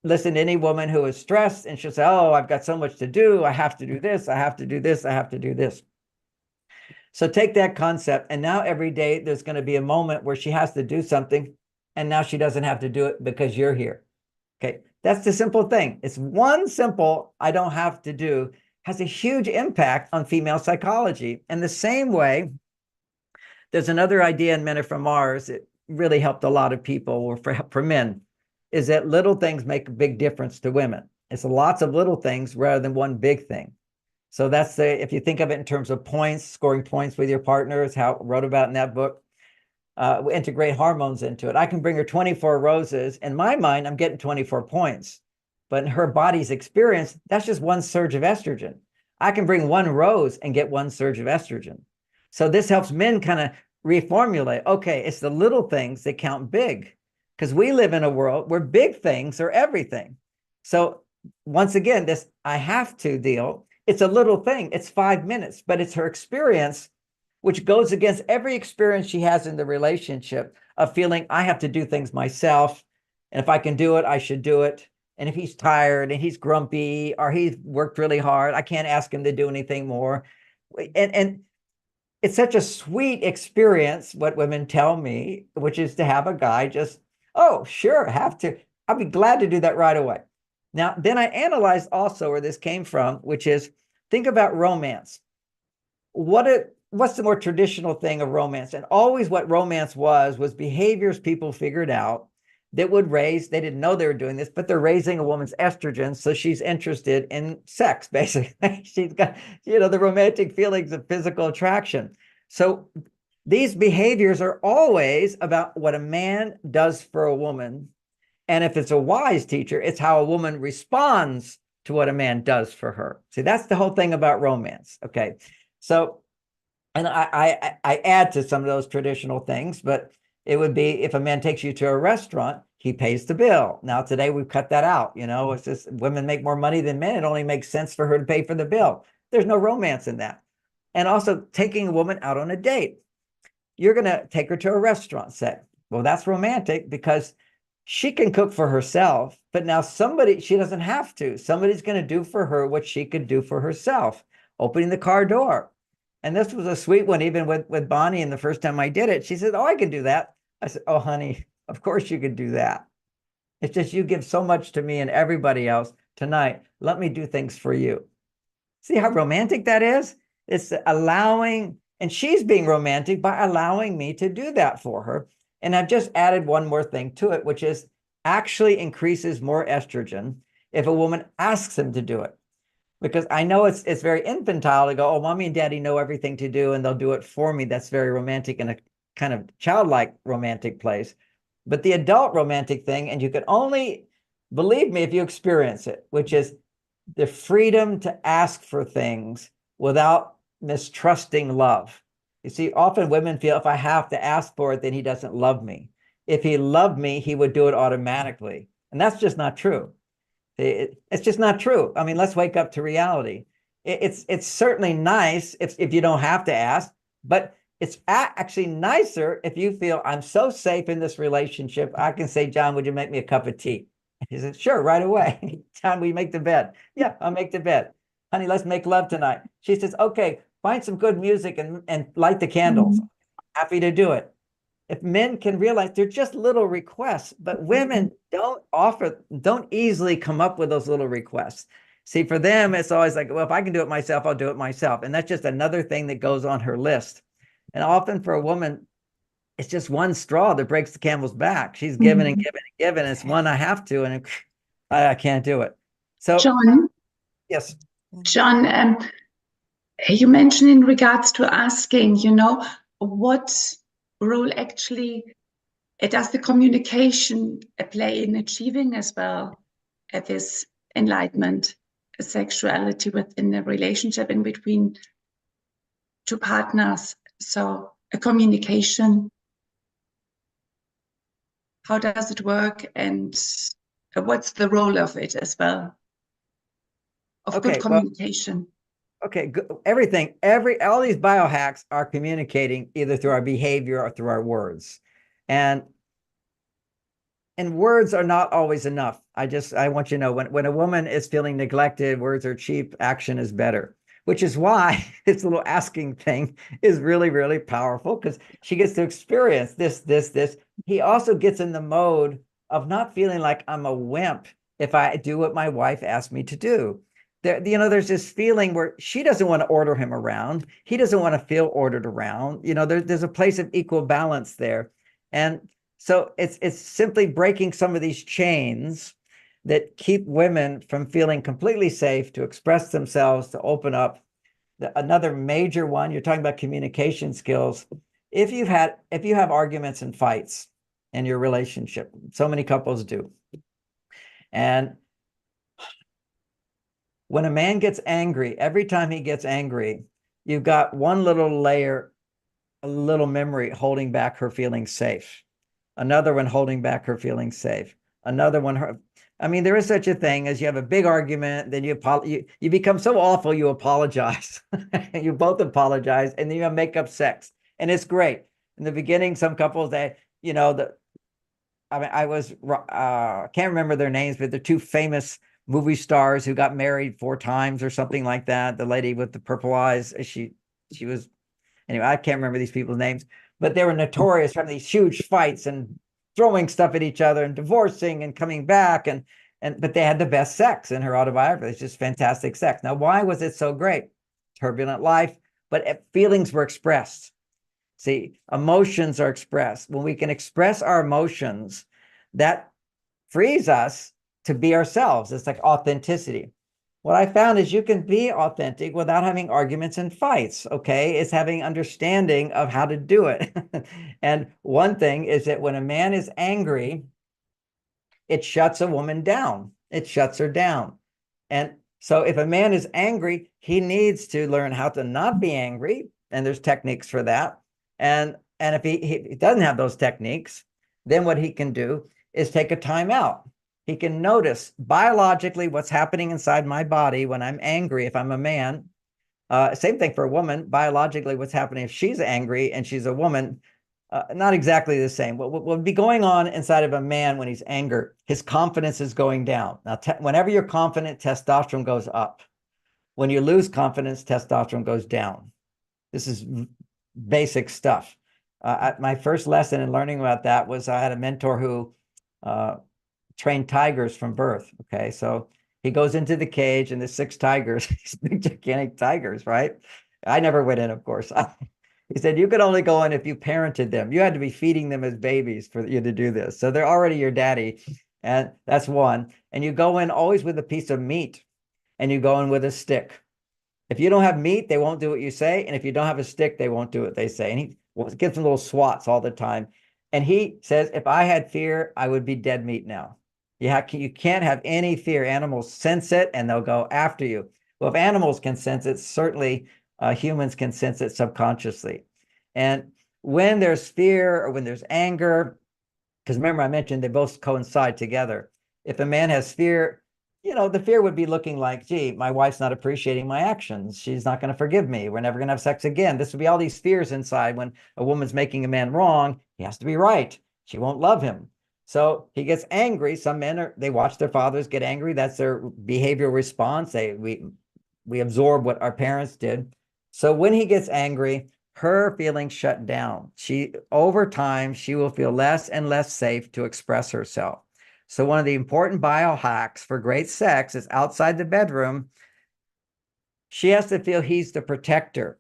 Listen to any woman who is stressed and she'll say, oh, I've got so much to do. I have to do this. I have to do this. I have to do this. So take that concept, and now every day there's going to be a moment where she has to do something, and now she doesn't have to do it because you're here. Okay, that's the simple thing. It's one simple I don't have to do has a huge impact on female psychology. And the same way, there's another idea in Men Are From Mars. It really helped a lot of people, or for men, is that little things make a big difference to women. It's lots of little things rather than one big thing. So that's if you think of it in terms of points, scoring points with your partner, is how I wrote about in that book. We integrate hormones into it. I can bring her 24 roses. In my mind, I'm getting 24 points. But in her body's experience, that's just one surge of estrogen. I can bring 1 rose and get 1 surge of estrogen. So this helps men kind of reformulate. Okay, it's the little things that count big, because we live in a world where big things are everything. So once again, this I have to deal, it's a little thing. It's 5 minutes, but it's her experience, which goes against every experience she has in the relationship of feeling I have to do things myself. And if I can do it, I should do it. And if he's tired and he's grumpy or he's worked really hard, I can't ask him to do anything more. And it's such a sweet experience, what women tell me, which is to have a guy just, oh, sure, have to. I'll be glad to do that right away. Now, then I analyzed also where this came from, which is, think about romance. What's the more traditional thing of romance? And always what romance was behaviors people figured out that would raise, they didn't know they were doing this, but they're raising a woman's estrogen. So she's interested in sex, basically. She's got, the romantic feelings of physical attraction. So these behaviors are always about what a man does for a woman. And if it's a wise teacher, it's how a woman responds to what a man does for her. See, that's the whole thing about romance. Okay. So, and I add to some of those traditional things, but It would be if a man takes you to a restaurant, he pays the bill. Now, today we've cut that out. It's just women make more money than men. It only makes sense for her to pay for the bill. There's no romance in that. And also taking a woman out on a date. You're going to take her to a restaurant, say. Well, that's romantic because she can cook for herself, but now she doesn't have to. Somebody's going to do for her what she could do for herself, opening the car door. And this was a sweet one, even with Bonnie. And the first time I did it, she said, oh, I can do that. I said, oh, honey, of course you could do that. It's just you give so much to me and everybody else tonight. Let me do things for you. See how romantic that is? It's allowing, and she's being romantic by allowing me to do that for her. And I've just added one more thing to it, which is actually increases more estrogen if a woman asks him to do it. Because I know it's very infantile to go, oh, mommy and daddy know everything to do and they'll do it for me. That's very romantic in a kind of childlike romantic place. But the adult romantic thing, and you can only believe me if you experience it, which is the freedom to ask for things without mistrusting love. You see, often women feel if I have to ask for it, then he doesn't love me. If he loved me, he would do it automatically. And that's just not true. It's just not true. I mean, let's wake up to reality. It's certainly nice if you don't have to ask, but it's actually nicer if you feel I'm so safe in this relationship. I can say, John, would you make me a cup of tea? He said, sure, right away. John, will you make the bed? Yeah, I'll make the bed. Honey, let's make love tonight. She says, okay, find some good music and light the candles. Happy to do it. If men can realize they're just little requests, but women don't easily come up with those little requests. See, for them, it's always like, well, if I can do it myself, I'll do it myself. And that's just another thing that goes on her list. And often for a woman, it's just one straw that breaks the camel's back. She's given and given and given. It's one I have to, and I can't do it. So, John, yes. John, you mentioned in regards to asking, what role actually does the communication play in achieving as well this enlightenment sexuality within the relationship in between two partners? So a communication, how does it work, and what's the role of it as well, of good communication? Okay, everything, all these biohacks are communicating either through our behavior or through our words. And words are not always enough. I want you to know when a woman is feeling neglected, words are cheap, action is better, which is why this little asking thing is really, really powerful, because she gets to experience this. He also gets in the mode of not feeling like I'm a wimp if I do what my wife asked me to do. There's this feeling where she doesn't want to order him around. He doesn't want to feel ordered around. There's a place of equal balance there. And so it's simply breaking some of these chains that keep women from feeling completely safe to express themselves, to open up. Another major one, you're talking about communication skills. If you have arguments and fights in your relationship, so many couples do. And when a man gets angry, every time he gets angry, you've got one little layer, a little memory holding back her feeling safe. Another one holding back her feeling safe. Another one, there is such a thing as you have a big argument, then you become so awful, you apologize. You both apologize, and then you make up sex. And it's great. In the beginning, some couples, I can't remember their names, but they're two famous movie stars who got married 4 times or something like that. The lady with the purple eyes, she was, anyway, I can't remember these people's names, but they were notorious for having these huge fights and throwing stuff at each other and divorcing and coming back. But they had the best sex in her autobiography. It's just fantastic sex. Now, why was it so great? Turbulent life, but feelings were expressed. See, emotions are expressed. When we can express our emotions, that frees us to be ourselves. It's like authenticity. What I found is you can be authentic without having arguments and fights, okay? It's having understanding of how to do it. And one thing is that when a man is angry, it shuts a woman down. It shuts her down. And so if a man is angry, he needs to learn how to not be angry. And there's techniques for that. And And if he doesn't have those techniques, then what he can do is take a time out. He can notice biologically what's happening inside my body when I'm angry, if I'm a man. Same thing for a woman, biologically, what's happening if she's angry and she's a woman. Not exactly the same. What will be going on inside of a man when he's angry? His confidence is going down. Now, whenever you're confident, testosterone goes up. When you lose confidence, testosterone goes down. This is basic stuff. My first lesson in learning about that was I had a mentor who trained tigers from birth. Okay, so he goes into the cage and there's 6 tigers, these big gigantic tigers, right? I never went in, of course. He said, you could only go in if you parented them. You had to be feeding them as babies for you to do this. So they're already your daddy. And that's one. And you go in always with a piece of meat and you go in with a stick. If you don't have meat, they won't do what you say. And if you don't have a stick, they won't do what they say. And he gives them little swats all the time. And he says, if I had fear, I would be dead meat now. You can't have any fear. Animals sense it and they'll go after you. Well, if animals can sense it, certainly humans can sense it subconsciously. And when there's fear or when there's anger, because remember I mentioned they both coincide together. If a man has fear, the fear would be looking like, gee, my wife's not appreciating my actions. She's not going to forgive me. We're never going to have sex again. This would be all these fears inside. When a woman's making a man wrong, he has to be right. She won't love him. So he gets angry. Some men they watch their fathers get angry. That's their behavioral response. We absorb what our parents did. So when he gets angry, her feelings shut down. Over time, she will feel less and less safe to express herself. So one of the important biohacks for great sex is outside the bedroom. She has to feel he's the protector.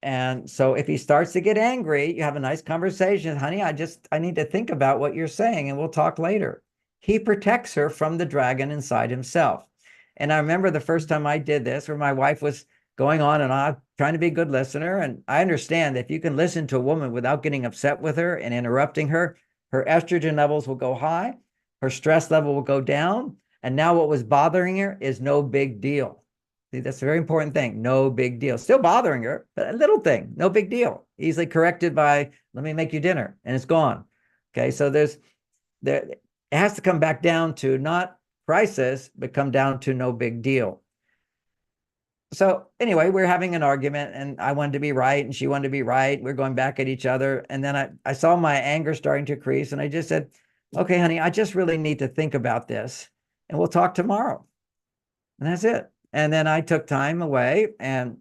And so if he starts to get angry, you have a nice conversation. Honey, I need to think about what you're saying and we'll talk later. He protects her from the dragon inside himself. And I remember the first time I did this where my wife was going on and on, trying to be a good listener. And I understand that if you can listen to a woman without getting upset with her and interrupting her, her estrogen levels will go high, her stress level will go down. And now what was bothering her is no big deal. See, that's a very important thing. No big deal. Still bothering her, but a little thing, no big deal. Easily corrected by, let me make you dinner, and it's gone. Okay, so it has to come back down to not crisis, but come down to no big deal. So anyway, we're having an argument and I wanted to be right and she wanted to be right. We're going back at each other. And then I saw my anger starting to increase and I just said, okay, honey, I just really need to think about this and we'll talk tomorrow. And that's it. And then I took time away. And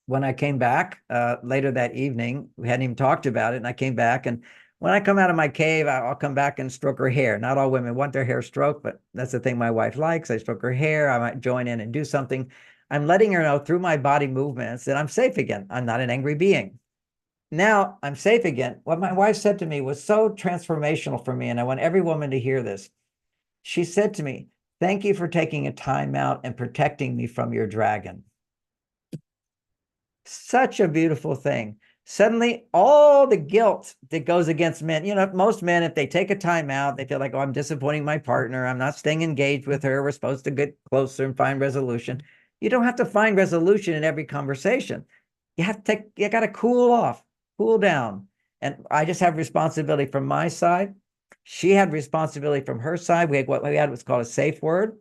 when I came back later that evening, we hadn't even talked about it. And I came back and when I come out of my cave, I'll come back and stroke her hair. Not all women want their hair stroked, but that's the thing my wife likes. I stroke her hair. I might join in and do something. I'm letting her know through my body movements that I'm safe again. I'm not an angry being. Now I'm safe again. What my wife said to me was so transformational for me. And I want every woman to hear this. She said to me, thank you for taking a time out and protecting me from your dragon. Such a beautiful thing. Suddenly, all the guilt that goes against men, most men, if they take a time out, they feel like, oh, I'm disappointing my partner. I'm not staying engaged with her. We're supposed to get closer and find resolution. You don't have to find resolution in every conversation. You got to cool off, cool down. And I just have responsibility from my side. She had responsibility from her side. What we had was called a safe word,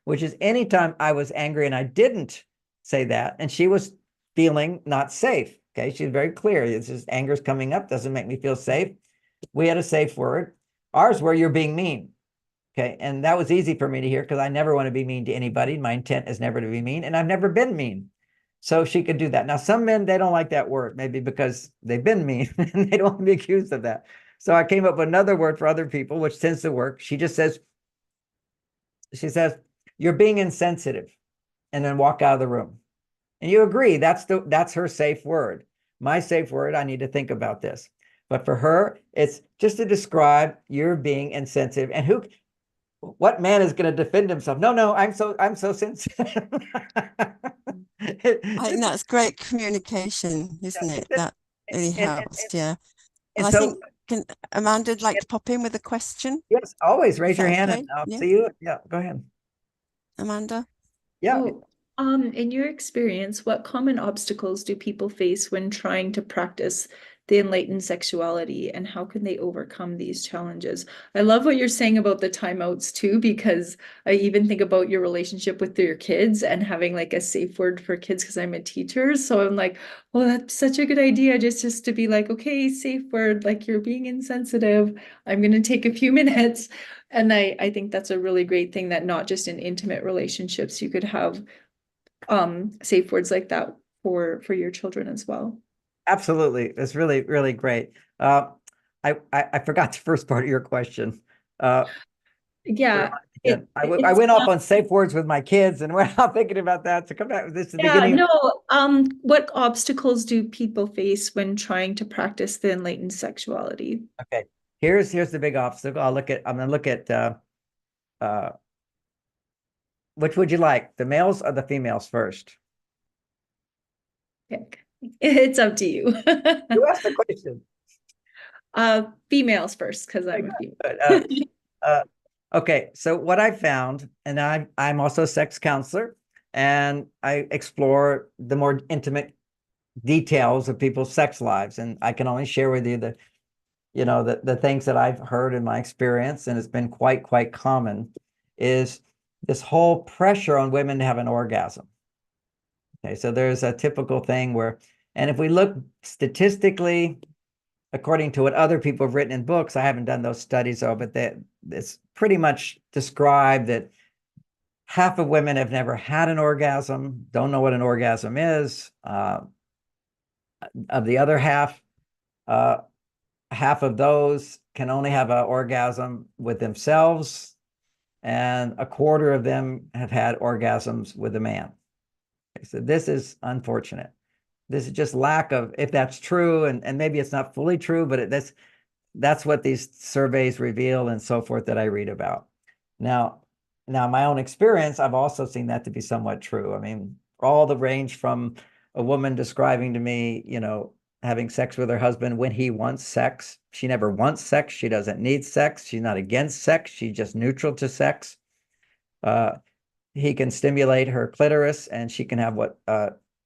which is anytime I was angry and I didn't say that, and she was feeling not safe. Okay, she's very clear. It's just anger's coming up, doesn't make me feel safe. We had a safe word. Ours were you're being mean. Okay, and that was easy for me to hear because I never want to be mean to anybody. My intent is never to be mean, and I've never been mean. So she could do that. Now, some men, they don't like that word, maybe because they've been mean and they don't want to be accused of that. So I came up with another word for other people, which tends to work. She says, you're being insensitive, and then walk out of the room. And you agree, that's her safe word. My safe word, I need to think about this. But for her, it's just to describe you're being insensitive. And what man is going to defend himself? No, I'm so sensitive. I think that's great communication, isn't it? That really helps. Yeah. And I think, can Amanda like to pop in with a question? Yes, always raise your hand and I'll see you. Yeah, go ahead. Amanda? Yeah. In your experience, what common obstacles do people face when trying to practice the enlightened sexuality and how can they overcome these challenges. I love what you're saying about the timeouts too, because I even think about your relationship with your kids and having like a safe word for kids because I'm a teacher. So I'm like, oh, that's such a good idea. Just to be like, okay, safe word, like you're being insensitive. I'm going to take a few minutes. And I think that's a really great thing, that not just in intimate relationships, you could have safe words like that for your children as well. Absolutely. It's really, really great. I forgot the first part of your question. Yeah. I went off on safe words with my kids and we're not thinking about that. So come back. This is the beginning. No. What obstacles do people face when trying to practice the enlightened sexuality? Okay. Here's the big obstacle. I'm gonna look at which would you like? The males or the females first? Pick. It's up to you. You asked the question. Females first, because I'm a female. Okay, so what I found, and I'm also a sex counselor, and I explore the more intimate details of people's sex lives, and I can only share with you the things that I've heard in my experience, and it's been quite common, is this whole pressure on women to have an orgasm. Okay, so there's a typical thing where, and if we look statistically, according to what other people have written in books, I haven't done those studies though, but it's pretty much described that half of women have never had an orgasm, don't know what an orgasm is. Of the other half of those can only have an orgasm with themselves, and a quarter of them have had orgasms with a man. Okay, so this is unfortunate. This is just lack of, if that's true, and maybe it's not fully true, but that's what these surveys reveal and so forth that I read about. Now, my own experience, I've also seen that to be somewhat true. I mean, all the range from a woman describing to me, having sex with her husband when he wants sex. She never wants sex. She doesn't need sex. She's not against sex. She's just neutral to sex. He can stimulate her clitoris and she can have what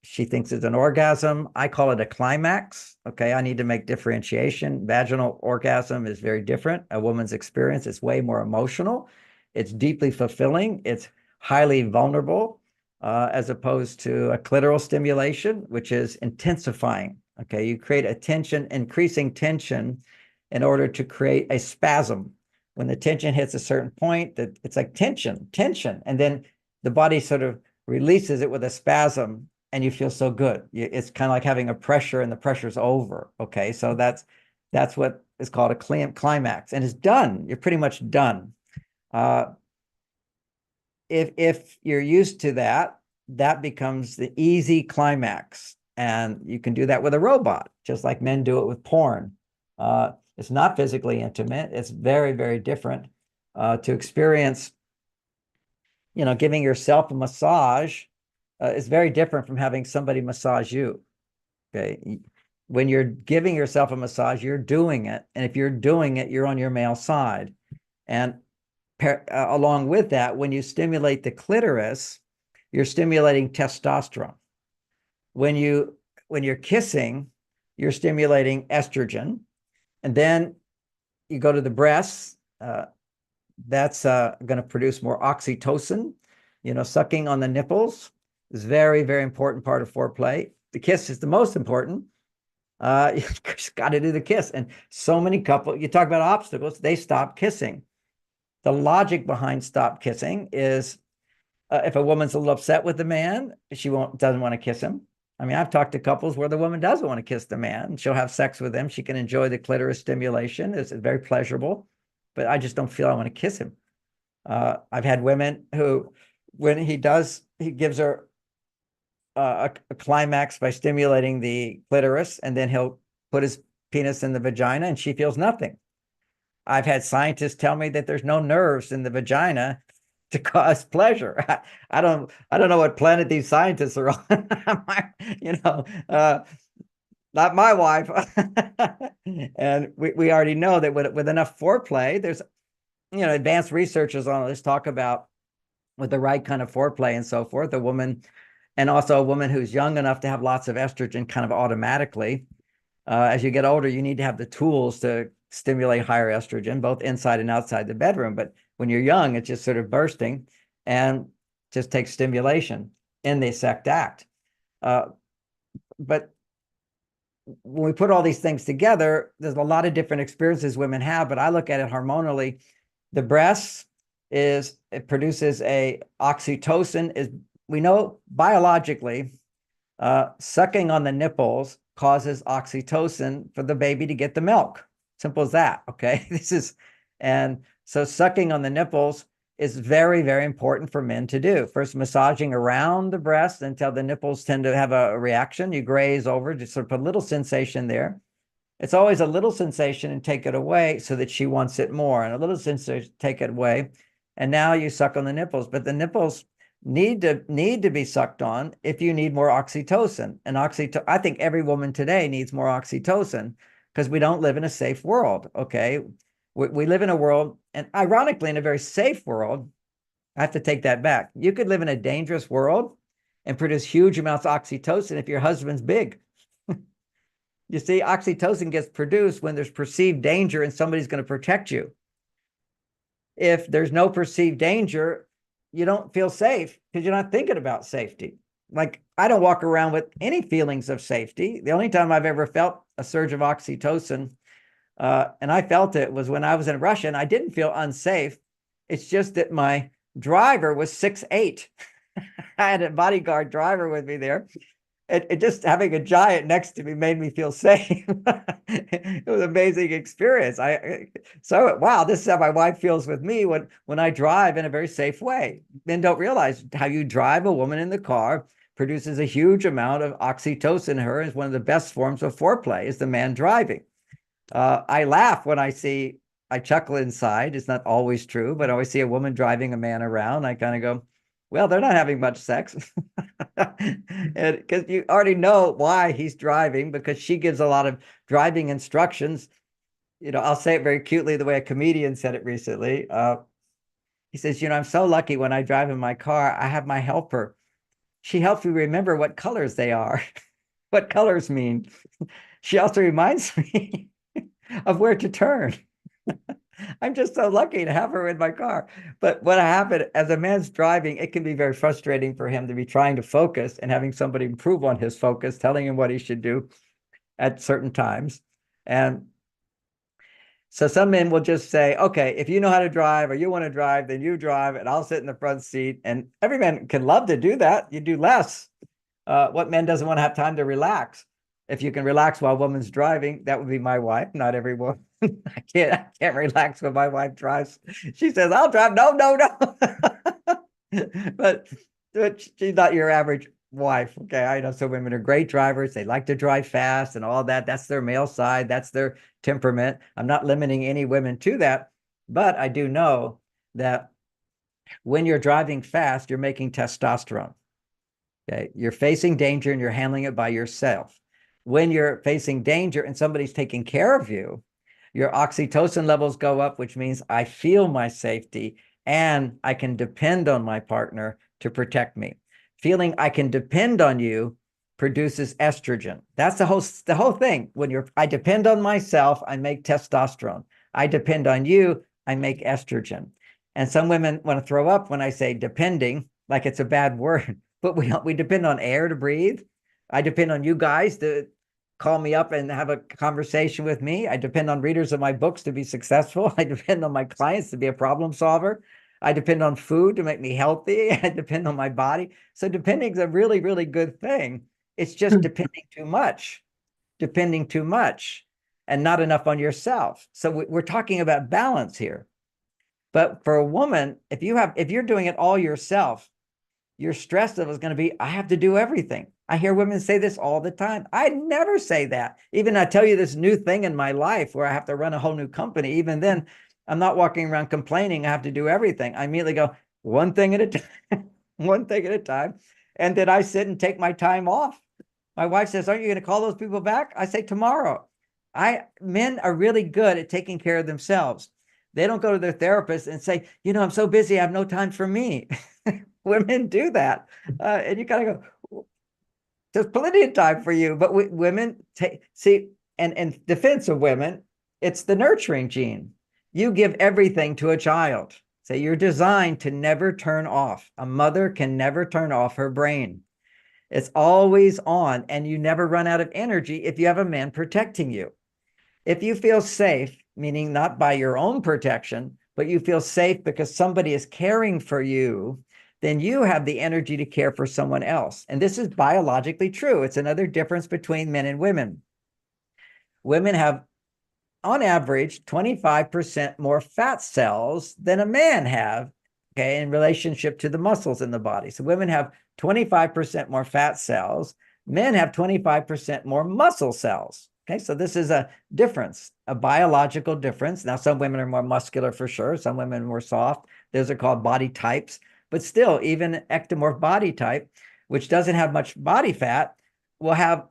she thinks is an orgasm. I call it a climax. Okay, I need to make differentiation. Vaginal orgasm is very different. A woman's experience is way more emotional. It's deeply fulfilling. It's highly vulnerable, as opposed to a clitoral stimulation, which is intensifying. Okay, you create a tension, increasing tension in order to create a spasm. When the tension hits a certain point, that it's like tension, and then the body sort of releases it with a spasm, and you feel so good. It's kind of like having a pressure, and the pressure's over. Okay, so that's what is called a climax, and it's done. You're pretty much done. If you're used to that, that becomes the easy climax, and you can do that with a robot, just like men do it with porn. It's not physically intimate. It's very, very different. To experience, giving yourself a massage is very different from having somebody massage you. Okay. When you're giving yourself a massage, you're doing it. And if you're doing it, you're on your male side. And along with that, when you stimulate the clitoris, you're stimulating testosterone. When you're kissing, you're stimulating estrogen. And then you go to the breasts, that's going to produce more oxytocin. Sucking on the nipples is very, very important part of foreplay. The kiss is the most important. You just got to do the kiss. And so many couples, you talk about obstacles, they stop kissing. The logic behind stop kissing is if a woman's a little upset with the man, she doesn't want to kiss him. I mean, I've talked to couples where the woman doesn't want to kiss the man. She'll have sex with him. She can enjoy the clitoris stimulation. It's very pleasurable, but I just don't feel I want to kiss him. I've had women who, when he gives her a climax by stimulating the clitoris, and then he'll put his penis in the vagina and she feels nothing. I've had scientists tell me that there's no nerves in the vagina to cause pleasure. I don't know what planet these scientists are on. Not my wife. And we already know that with enough foreplay, there's advanced researchers on this talk about, with the right kind of foreplay and so forth, a woman, and also a woman who's young enough to have lots of estrogen kind of automatically, As you get older, you need to have the tools to stimulate higher estrogen, both inside and outside the bedroom. But when you're young, it's just sort of bursting and just takes stimulation in the sect act. But when we put all these things together, there's a lot of different experiences women have, but I look at it hormonally. The breasts it produces a oxytocin. We know biologically, sucking on the nipples causes oxytocin for the baby to get the milk. Simple as that. Okay. And so sucking on the nipples is very, very important for men to do. First, massaging around the breast until the nipples tend to have a reaction. You graze over, just sort of put a little sensation there. It's always a little sensation and take it away so that she wants it more, and a little sensation, take it away. And now you suck on the nipples, but the nipples need to be sucked on if you need more oxytocin. And I think every woman today needs more oxytocin because we don't live in a safe world. Okay. We live in a world, and ironically, in a very safe world. I have to take that back. You could live in a dangerous world and produce huge amounts of oxytocin if your husband's big. You see, oxytocin gets produced when there's perceived danger and somebody's going to protect you. If there's no perceived danger, you don't feel safe because you're not thinking about safety. Like, I don't walk around with any feelings of safety. The only time I've ever felt a surge of oxytocin, and I felt it, was when I was in Russia, and I didn't feel unsafe. It's just that my driver was 6'8". I had a bodyguard driver with me there. It just having a giant next to me made me feel safe. It was an amazing experience. Wow, this is how my wife feels with me when I drive in a very safe way. Men don't realize how you drive a woman in the car produces a huge amount of oxytocin in her. It's one of the best forms of foreplay is the man driving. I laugh when I chuckle inside. It's not always true, but I always see a woman driving a man around. I kind of go, well, they're not having much sex. Because you already know why he's driving, because she gives a lot of driving instructions. I'll say it very cutely the way a comedian said it recently. He says, I'm so lucky when I drive in my car, I have my helper. She helps me remember what colors they are, what colors mean. She also reminds me of where to turn. I'm just so lucky to have her in my car. But what happened as a man's driving, it can be very frustrating for him to be trying to focus and having somebody improve on his focus, telling him what he should do at certain times. And so some men will just say, okay, if you know how to drive or you want to drive, then you drive and I'll sit in the front seat. And every man can love to do that. You do less. What man doesn't want to have time to relax? If you can relax while a woman's driving, that would be my wife, not every woman. I can't relax when my wife drives. She says, I'll drive. No. but she's not your average wife. Okay. I know some women are great drivers. They like to drive fast and all that. That's their male side. That's their temperament. I'm not limiting any women to that, but I do know that when you're driving fast, you're making testosterone. Okay. You're facing danger and you're handling it by yourself. When you're facing danger and somebody's taking care of you, your oxytocin levels go up, which means I feel my safety and I can depend on my partner to protect me. Feeling I can depend on you produces estrogen. That's the whole thing. When I depend on myself, I make testosterone. I depend on you, I make estrogen. And some women want to throw up when I say depending, like it's a bad word, but we depend on air to breathe. I depend on you guys to call me up and have a conversation with me. I depend on readers of my books to be successful. I depend on my clients to be a problem solver. I depend on food to make me healthy. I depend on my body. So depending is a really, really good thing. It's just depending too much and not enough on yourself. So we're talking about balance here. But for a woman, if you're doing it all yourself, your stress level is going to be, I have to do everything. I hear women say this all the time. I never say that. Even I tell you this new thing in my life where I have to run a whole new company. Even then, I'm not walking around complaining I have to do everything. I immediately go, one thing at a time, one thing at a time. And then I sit and take my time off. My wife says, aren't you going to call those people back? I say, tomorrow. Men are really good at taking care of themselves. They don't go to their therapist and say, I'm so busy, I have no time for me. Women do that. And you kind of go, there's plenty of time for you. But women see, and in defense of women, it's the nurturing gene. You give everything to a child. So you're designed to never turn off. A mother can never turn off her brain. It's always on, and you never run out of energy if you have a man protecting you. If you feel safe, meaning not by your own protection, but you feel safe because somebody is caring for you, then you have the energy to care for someone else. And this is biologically true. It's another difference between men and women. Women have, on average, 25% more fat cells than a man have, okay, in relationship to the muscles in the body. So women have 25% more fat cells. Men have 25% more muscle cells. Okay, so this is a difference, a biological difference. Now, some women are more muscular for sure. Some women are more soft. Those are called body types. But still, even ectomorph body type, which doesn't have much body fat, will have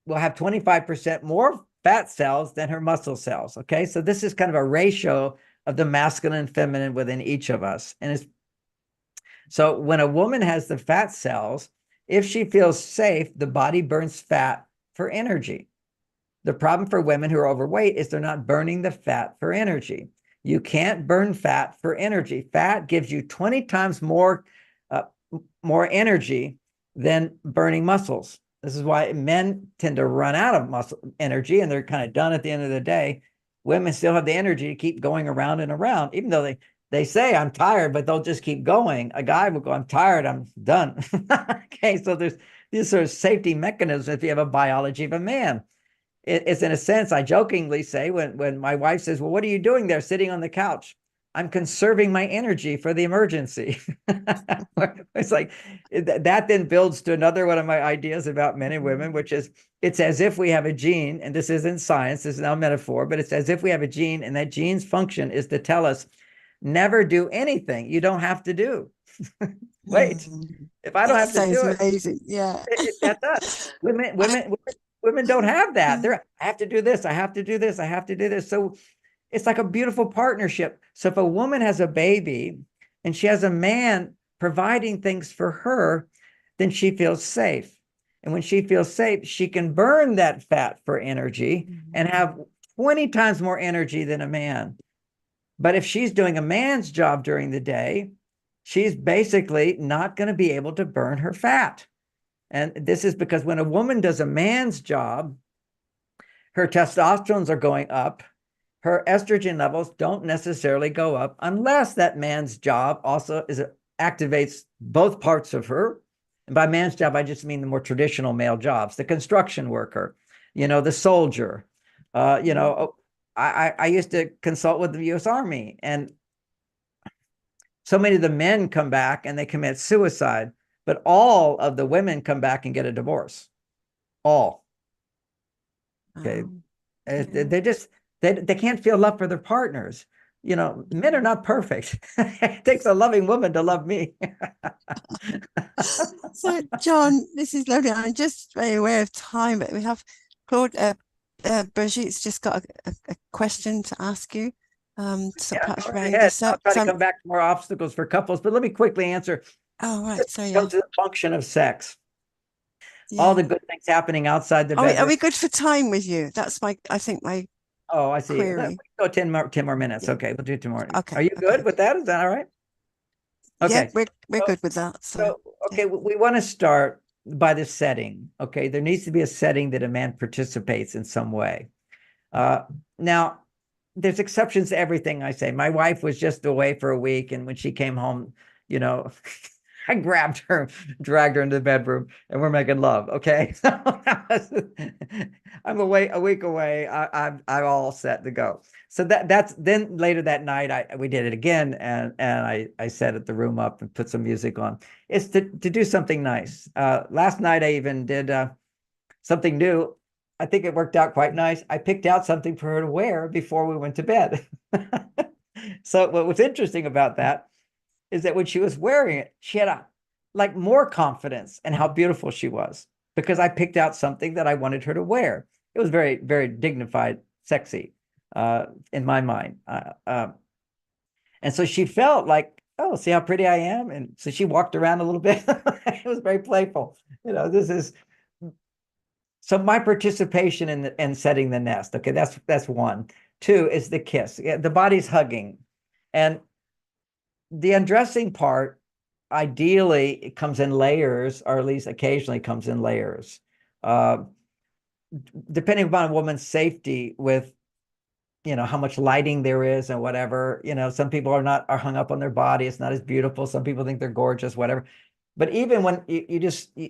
25% more fat cells than her muscle cells. Okay, so this is kind of a ratio of the masculine and feminine within each of us. And so when a woman has the fat cells, if she feels safe, the body burns fat for energy. The problem for women who are overweight is they're not burning the fat for energy. You can't burn fat for energy. Fat gives you 20 times more energy than burning muscles. This is why men tend to run out of muscle energy, and they're kind of done at the end of the day. Women still have the energy to keep going around and around, even though they say, I'm tired, but they'll just keep going. A guy will go, I'm tired, I'm done. Okay, so there's these sort of safety mechanisms if you have a biology of a man. It's in a sense, I jokingly say when my wife says, well, what are you doing there sitting on the couch? I'm conserving my energy for the emergency. It's like that then builds to another one of my ideas about men and women, which is it's as if we have a gene, and this isn't science, this is now metaphor, but it's as if we have a gene, and that gene's function is to tell us, never do anything you don't have to do. Wait, if I don't have to do it, amazing. Yeah. that's us. Women don't have that. I have to do this. I have to do this. I have to do this. So it's like a beautiful partnership. So if a woman has a baby and she has a man providing things for her, then she feels safe. And when she feels safe, she can burn that fat for energy and have 20 times more energy than a man. But if she's doing a man's job during the day, she's basically not going to be able to burn her fat. And this is because when a woman does a man's job, her testosterone are going up. Her estrogen levels don't necessarily go up unless that man's job also activates both parts of her. And by man's job, I just mean the more traditional male jobs, the construction worker, the soldier. I used to consult with the U.S. Army, and so many of the men come back and they commit suicide, but all of the women come back and get a divorce. All. Okay. They can't feel love for their partners. Men are not perfect. It takes a loving woman to love me. So, John, this is lovely. I'm just very aware of time, but we have Claude, Brigitte's just got a question to ask you. So perhaps round this up. I'll try to come back to more obstacles for couples, but let me quickly answer. Oh, right. So, Go to the function of sex. Yeah. All the good things happening outside the bedroom. Are we good for time with you? That's I think my I see. Query. Go 10 more minutes. Yeah. Okay, we'll do 2 more. Okay. Are you good with that? Is that all right? Okay. Yeah, we're good with that. So okay, we want to start by the setting. Okay, there needs to be a setting that a man participates in some way. Now, there's exceptions to everything I say. My wife was just away for a week, and when she came home, I grabbed her, dragged her into the bedroom, and we're making love. Okay, I'm a week away. I'm all set to go. So that's then later that night we did it again, and I set the room up and put some music on. It's to do something nice. Last night I even did something new. I think it worked out quite nice. I picked out something for her to wear before we went to bed. So what was interesting about that is that when she was wearing it, she had more confidence in how beautiful she was, because I picked out something that I wanted her to wear. It was very, very dignified, sexy, in my mind. And so she felt like, oh, see how pretty I am? And so she walked around a little bit. It was very playful. So my participation in setting the nest, okay, that's one. Two is the kiss. Yeah, the body's hugging. And the undressing part, ideally, it comes in layers, or at least occasionally comes in layers. Depending upon a woman's safety with, how much lighting there is and whatever, some people are hung up on their body. It's not as beautiful. Some people think they're gorgeous, whatever. But even when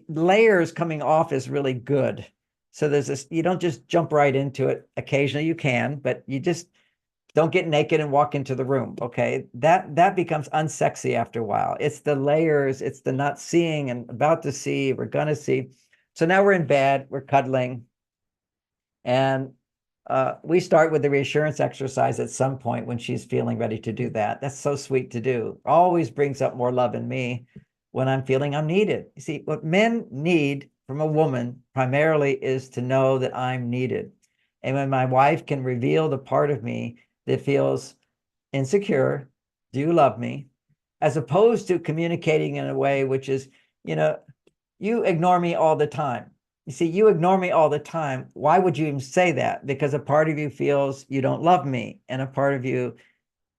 layers coming off is really good. So there's this, you don't just jump right into it. Occasionally you can, but you just don't get naked and walk into the room. Okay. That becomes unsexy after a while. It's the layers, it's the not seeing and about to see, we're going to see. So now we're in bed, we're cuddling. And we start with the reassurance exercise at some point when she's feeling ready to do that. That's so sweet to do. Always brings up more love in me when I'm feeling I'm needed. You see, what men need from a woman primarily is to know that I'm needed. And when my wife can reveal the part of me that feels insecure, do you love me? As opposed to communicating in a way which is, you ignore me all the time. You see, you ignore me all the time. Why would you even say that? Because a part of you feels you don't love me, and a part of you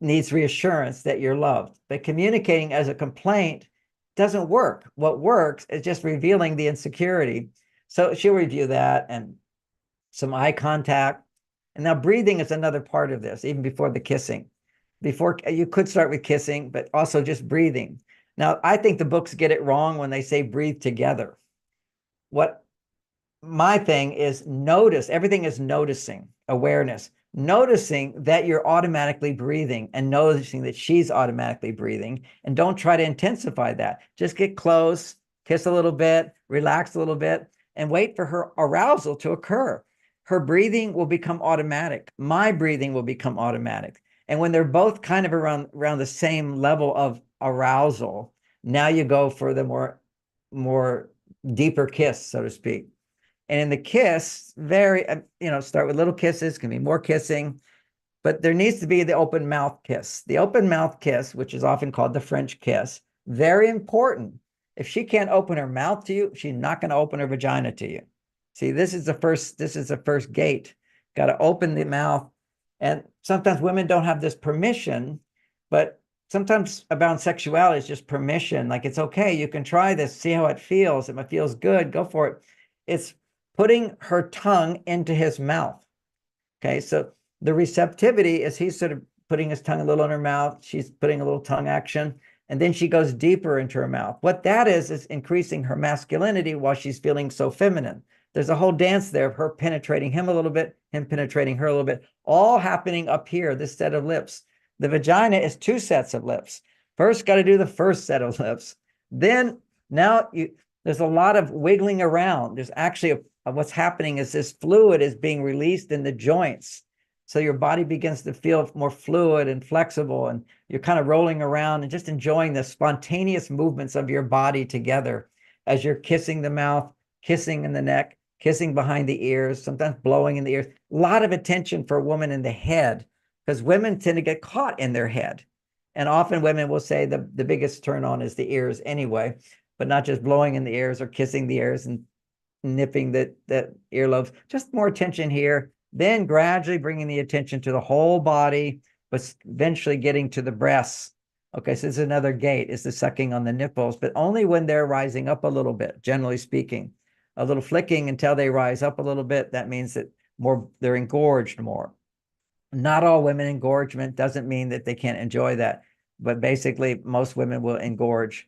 needs reassurance that you're loved. But communicating as a complaint doesn't work. What works is just revealing the insecurity. So she'll review that and some eye contact. And now breathing is another part of this, even before the kissing. Before, you could start with kissing, but also just breathing. Now, I think the books get it wrong when they say breathe together. What my thing is, notice, everything is noticing, awareness, noticing that you're automatically breathing and noticing that she's automatically breathing. And don't try to intensify that. Just get close, kiss a little bit, relax a little bit, and wait for her arousal to occur. Her breathing will become automatic. My breathing will become automatic. And when they're both kind of around the same level of arousal, now you go for the more deeper kiss, so to speak. And in the kiss, start with little kisses, can be more kissing, but there needs to be the open mouth kiss. The open mouth kiss, which is often called the French kiss, very important. If she can't open her mouth to you, she's not going to open her vagina to you. See, this is the first gate. Got to open the mouth. And sometimes women don't have this permission, but sometimes about sexuality is just permission. Like, it's okay, you can try this, see how it feels. If it feels good, go for it. It's putting her tongue into his mouth. Okay, so the receptivity is he's sort of putting his tongue a little in her mouth. She's putting a little tongue action, and then she goes deeper into her mouth. What that is increasing her masculinity while she's feeling so feminine. There's a whole dance there of her penetrating him a little bit, him penetrating her a little bit, all happening up here, this set of lips. The vagina is two sets of lips. First, got to do the first set of lips. Then now there's a lot of wiggling around. There's actually what's happening is this fluid is being released in the joints. So your body begins to feel more fluid and flexible, and you're kind of rolling around and just enjoying the spontaneous movements of your body together as you're kissing the mouth, kissing in the neck, kissing behind the ears, sometimes blowing in the ears. A lot of attention for a woman in the head, because women tend to get caught in their head. And often women will say the biggest turn on is the ears anyway, but not just blowing in the ears or kissing the ears and nipping that earlobes. Just more attention here, then gradually bringing the attention to the whole body, but eventually getting to the breasts. Okay, so this is another gate, is the sucking on the nipples, but only when they're rising up a little bit, generally speaking. A little flicking until they rise up a little bit, that means that they're engorged more. Not all women engorgement doesn't mean that they can't enjoy that, but basically most women will engorge.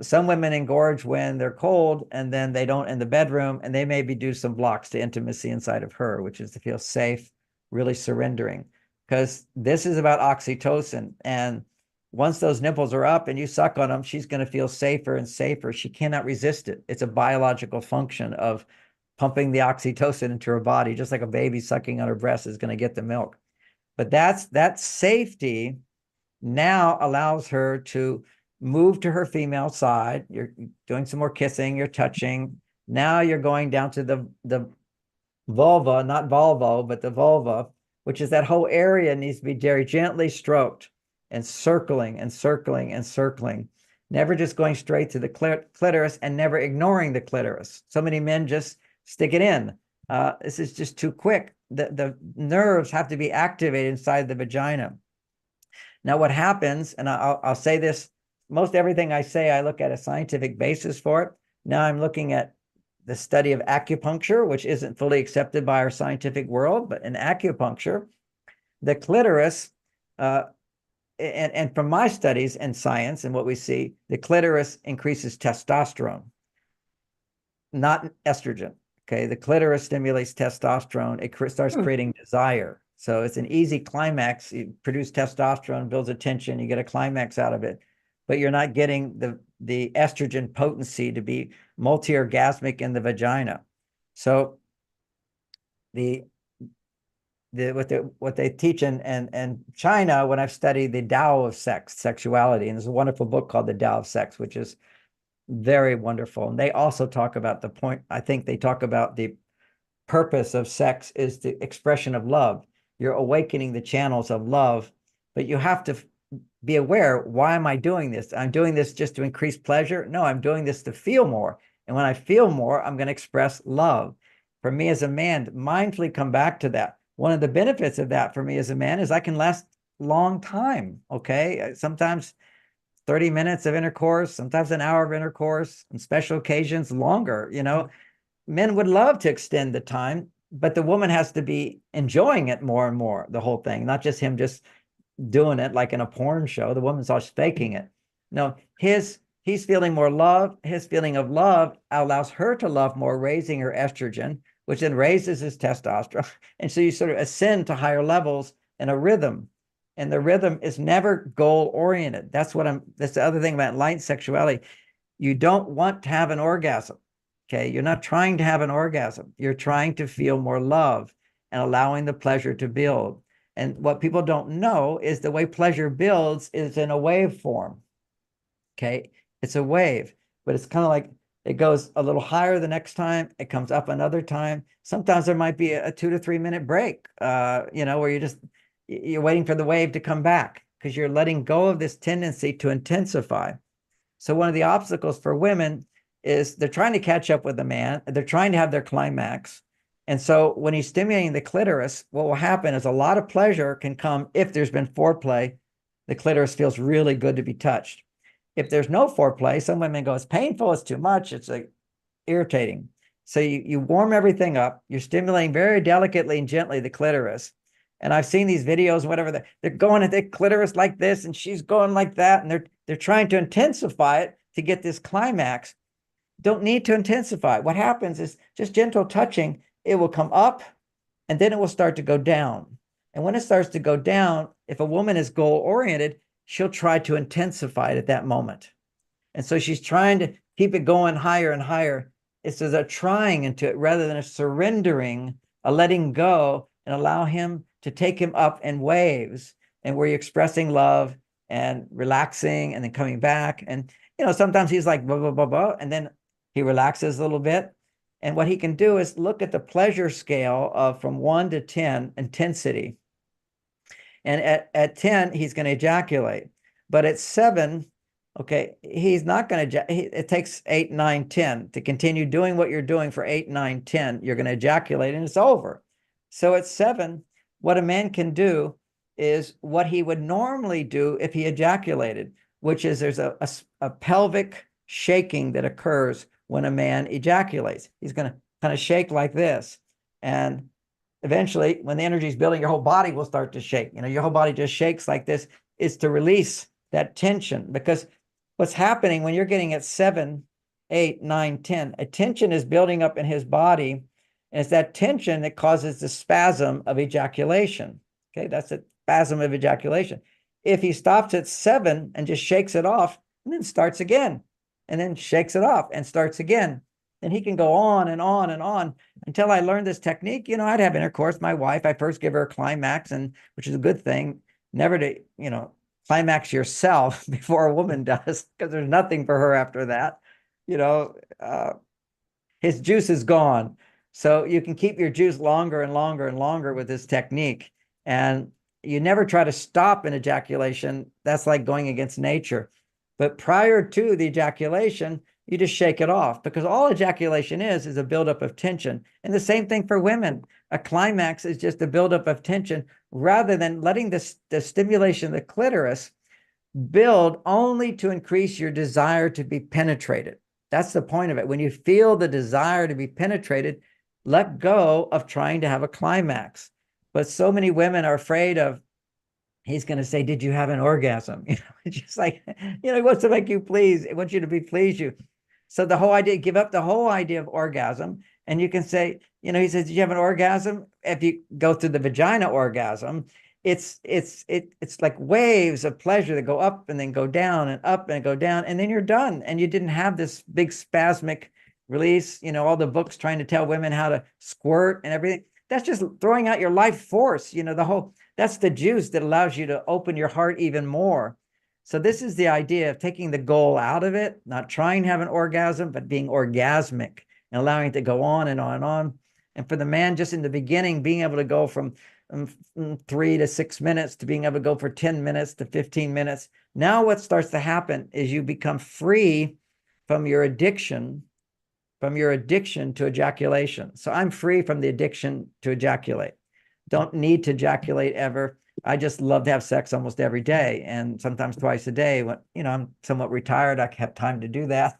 Some women engorge when they're cold, and then they don't in the bedroom, and they maybe do some blocks to intimacy inside of her, which is to feel safe, really surrendering, because this is about oxytocin. And once those nipples are up and you suck on them, she's going to feel safer and safer. She cannot resist it. It's a biological function of pumping the oxytocin into her body, just like a baby sucking on her breast is going to get the milk. But that safety now allows her to move to her female side. You're doing some more kissing, you're touching. Now you're going down to the vulva, not vulvo, but the vulva, which is that whole area needs to be very gently stroked and circling and circling and circling. Never just going straight to the clitoris, and never ignoring the clitoris. So many men just stick it in. This is just too quick. The nerves have to be activated inside the vagina. Now, what happens, and I'll say this, most everything I say, I look at a scientific basis for it. Now I'm looking at the study of acupuncture, which isn't fully accepted by our scientific world, but in acupuncture, the clitoris, and from my studies in science and what we see, the clitoris increases testosterone, not estrogen. Okay, the clitoris stimulates testosterone. It starts creating desire. So it's an easy climax. You produce testosterone, builds a tension, you get a climax out of it, but you're not getting the estrogen potency to be multi-orgasmic in the vagina. So what they teach in China, when I've studied the Tao of sexuality, and there's a wonderful book called The Tao of Sex, which is very wonderful. And they also talk about the point, I think they talk about the purpose of sex is the expression of love. You're awakening the channels of love, but you have to be aware, why am I doing this? I'm doing this just to increase pleasure? No, I'm doing this to feel more. And when I feel more, I'm going to express love. For me as a man, mindfully come back to that. One of the benefits of that for me as a man is I can last long time, okay? Sometimes 30 minutes of intercourse, sometimes an hour of intercourse, on special occasions, longer, you know. Men would love to extend the time, but the woman has to be enjoying it more and more, the whole thing, not just him just doing it like in a porn show. The woman's always faking it. No, he's feeling more love. His feeling of love allows her to love more, raising her estrogen, which then raises his testosterone. And so you sort of ascend to higher levels in a rhythm. And the rhythm is never goal-oriented. That's the other thing about enlightened sexuality. You don't want to have an orgasm. Okay, you're not trying to have an orgasm. You're trying to feel more love and allowing the pleasure to build. And what people don't know is the way pleasure builds is in a wave form. Okay, it's a wave, but it's kind of like it goes a little higher the next time, it comes up another time. Sometimes there might be a 2 to 3 minute break, you know, where you're waiting for the wave to come back because you're letting go of this tendency to intensify. So one of the obstacles for women is they're trying to catch up with a man. They're trying to have their climax. And so when he's stimulating the clitoris, what will happen is a lot of pleasure can come if there's been foreplay. The clitoris feels really good to be touched. If there's no foreplay, some women go, it's painful, it's too much, it's like irritating. So you warm everything up. You're stimulating very delicately and gently the clitoris. And I've seen these videos, whatever, they're going at the clitoris like this, and she's going like that, and they're trying to intensify it to get this climax. Don't need to intensify. What happens is just gentle touching, it will come up, and then it will start to go down. And when it starts to go down, if a woman is goal-oriented, she'll try to intensify it at that moment. And so she's trying to keep it going higher and higher. It's a trying into it rather than a surrendering, a letting go, and allow him to take him up in waves, and where you're expressing love and relaxing and then coming back. And, you know, sometimes he's like, blah, blah, blah, blah, and then he relaxes a little bit. And what he can do is look at the pleasure scale of from 1 to 10 intensity. And at 10, he's going to ejaculate. But at 7, okay, he's not going to, it takes 8, 9, 10 to continue doing what you're doing for 8, 9, 10. You're going to ejaculate and it's over. So at 7, what a man can do is what he would normally do if he ejaculated, which is there's a pelvic shaking that occurs when a man ejaculates. He's going to kind of shake like this. And eventually, when the energy is building, your whole body will start to shake. You know, your whole body just shakes like this. It's to release that tension, because what's happening when you're getting at 7, 8, 9, 10, a tension is building up in his body. And it's that tension that causes the spasm of ejaculation. Okay, that's a spasm of ejaculation. If he stops at 7 and just shakes it off and then starts again, and then shakes it off and starts again, then he can go on and on and on until I learned this technique. You know, I'd have intercourse. My wife, I first give her a climax, and which is a good thing, never to, you know, climax yourself before a woman does, because there's nothing for her after that. You know, his juice is gone. So you can keep your juice longer and longer and longer with this technique. And you never try to stop an ejaculation. That's like going against nature. But prior to the ejaculation, you just shake it off, because all ejaculation is a buildup of tension. And the same thing for women. A climax is just a buildup of tension, rather than letting the stimulation of the clitoris build only to increase your desire to be penetrated. That's the point of it. When you feel the desire to be penetrated, let go of trying to have a climax. But so many women are afraid of, he's going to say, did you have an orgasm? You know, it's just like, you know, he wants to make you pleased. He wants you to be pleased you. So the whole idea, give up the whole idea of orgasm. And you can say, you know, he says, did you have an orgasm? If you go through the vagina orgasm, it's like waves of pleasure that go up and then go down and up and go down, and then you're done. And you didn't have this big spasmic release, you know, all the books trying to tell women how to squirt and everything. That's just throwing out your life force, you know, that's the juice that allows you to open your heart even more. So this is the idea of taking the goal out of it, not trying to have an orgasm, but being orgasmic and allowing it to go on and on and on. And for the man, just in the beginning, being able to go from 3 to 6 minutes to being able to go for 10 minutes to 15 minutes. Now what starts to happen is you become free from your addiction to ejaculation. So I'm free from the addiction to ejaculate. Don't need to ejaculate ever. I just love to have sex almost every day, and sometimes twice a day. When, you know, I'm somewhat retired, I have time to do that.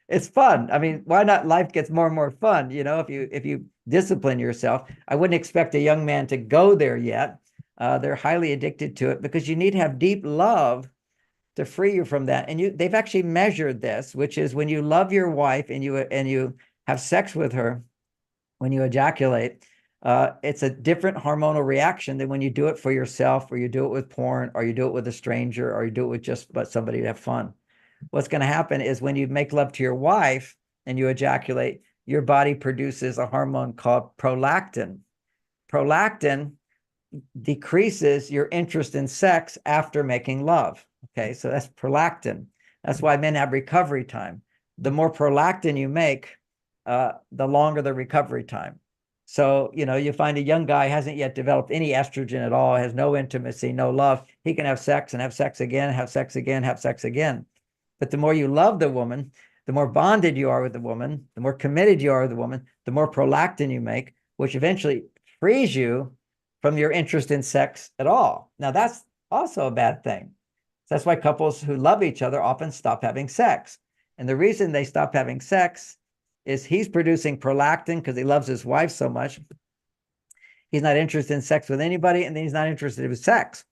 It's fun. I mean, why not? Life gets more and more fun, you know, if you discipline yourself. I wouldn't expect a young man to go there yet. They're highly addicted to it, because you need to have deep love to free you from that. And they've actually measured this, which is when you love your wife and you have sex with her, when you ejaculate, it's a different hormonal reaction than when you do it for yourself, or you do it with porn, or you do it with a stranger, or you do it with just somebody to have fun. What's going to happen is when you make love to your wife and you ejaculate, your body produces a hormone called prolactin. Prolactin decreases your interest in sex after making love. Okay, so that's prolactin. That's why men have recovery time. The more prolactin you make, the longer the recovery time. So, you know, you find a young guy hasn't yet developed any estrogen at all, has no intimacy, no love. He can have sex and have sex again, have sex again, have sex again. But the more you love the woman, the more bonded you are with the woman, the more committed you are with the woman, the more prolactin you make, which eventually frees you from your interest in sex at all. Now, that's also a bad thing. So that's why couples who love each other often stop having sex. And the reason they stop having sex is he's producing prolactin because he loves his wife so much. He's not interested in sex with anybody, and then he's not interested in sex.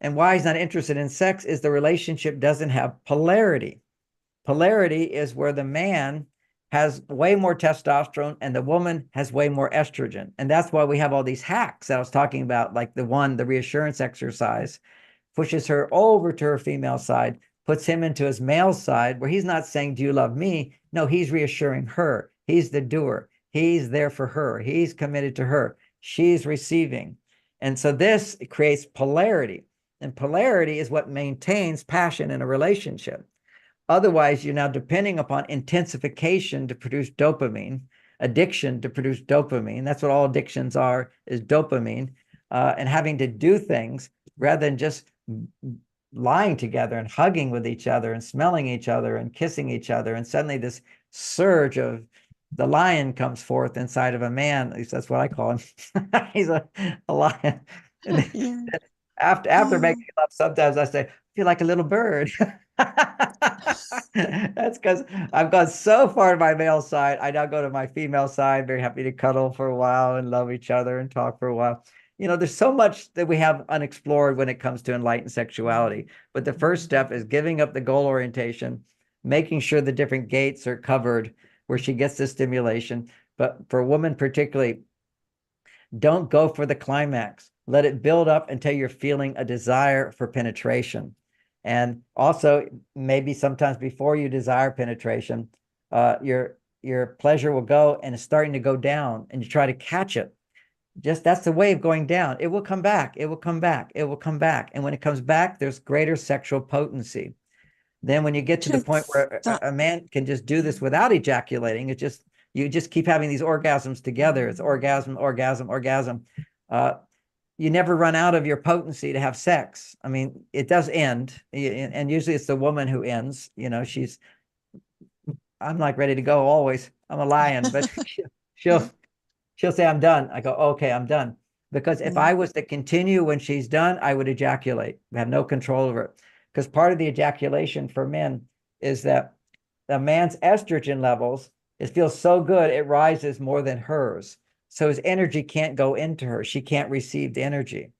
And why he's not interested in sex is the relationship doesn't have polarity. Polarity is where the man has way more testosterone and the woman has way more estrogen. And that's why we have all these hacks that I was talking about, like the reassurance exercise, pushes her over to her female side, puts him into his male side, where he's not saying, do you love me? No, he's reassuring her. He's the doer. He's there for her. He's committed to her. She's receiving. And so this creates polarity. And polarity is what maintains passion in a relationship. Otherwise, you're now depending upon intensification to produce dopamine, addiction to produce dopamine. That's what all addictions are, is dopamine, and having to do things rather than just lying together and hugging with each other and smelling each other and kissing each other. And suddenly this surge of the lion comes forth inside of a man. At least that's what I call him. He's a lion. And Yeah. after making love, sometimes I say, I feel like a little bird. That's because I've gone so far to my male side. I now go to my female side, very happy to cuddle for a while and love each other and talk for a while. You know, there's so much that we have unexplored when it comes to enlightened sexuality. But the first step is giving up the goal orientation, making sure the different gates are covered where she gets the stimulation. But for a woman particularly, don't go for the climax. Let it build up until you're feeling a desire for penetration. And also, maybe sometimes before you desire penetration, your pleasure will go and it's starting to go down, and you try to catch it. Just that's the wave going down. It will come back. It will come back. It will come back. And when it comes back, there's greater sexual potency. Then when you get to the point where a man can just do this without ejaculating, you just keep having these orgasms together. It's orgasm, orgasm, orgasm. you never run out of your potency to have sex. I mean, it does end, and usually it's the woman who ends. You know, I'm like ready to go always. I'm a lion, but she'll say, I'm done. I go, okay, I'm done. Because if I was to continue when she's done, I would ejaculate. I have no control over it. Because part of the ejaculation for men is that the man's estrogen levels, it feels so good, it rises more than hers. So his energy can't go into her. She can't receive the energy.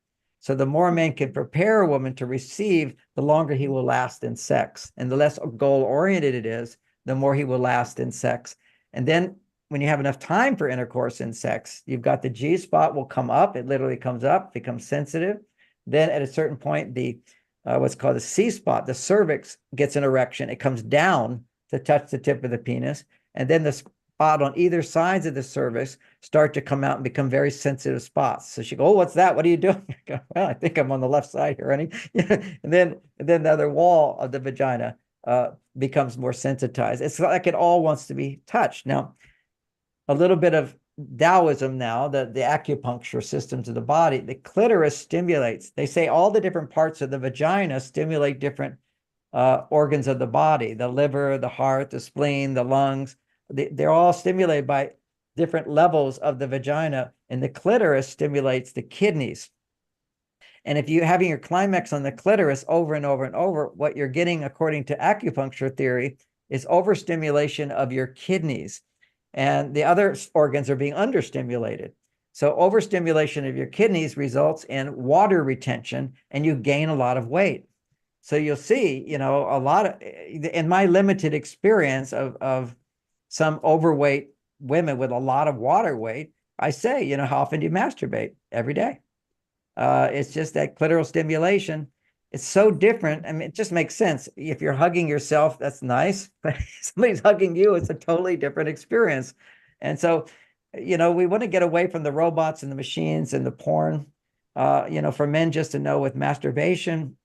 So the more men can prepare a woman to receive, the longer he will last in sex. And the less goal-oriented it is, the more he will last in sex. And then when you have enough time for intercourse in sex, you've got the G spot will come up. It literally comes up, becomes sensitive. Then at a certain point, the what's called the C spot, the cervix gets an erection. It comes down to touch the tip of the penis. And then the spot on either sides of the cervix start to come out and become very sensitive spots. So she goes, oh, what's that? What are you doing? I go, well, I think I'm on the left side here, honey. and then the other wall of the vagina becomes more sensitized. It's like it all wants to be touched. Now, a little bit of Taoism now, the acupuncture systems of the body, the clitoris stimulates. They say all the different parts of the vagina stimulate different organs of the body, the liver, the heart, the spleen, the lungs. They're all stimulated by different levels of the vagina, and the clitoris stimulates the kidneys. And if you're having your climax on the clitoris over and over and over, what you're getting, according to acupuncture theory, is overstimulation of your kidneys. And the other organs are being understimulated. So overstimulation of your kidneys results in water retention, and you gain a lot of weight. So you'll see, you know, a lot of, in my limited experience of some overweight women with a lot of water weight, I say, you know, how often do you masturbate? Every day. It's just that clitoral stimulation. It's so different. I mean, it just makes sense. If you're hugging yourself, that's nice, but if somebody's hugging you, it's a totally different experience. And so, you know, we want to get away from the robots and the machines and the porn. You know, for men just to know with masturbation,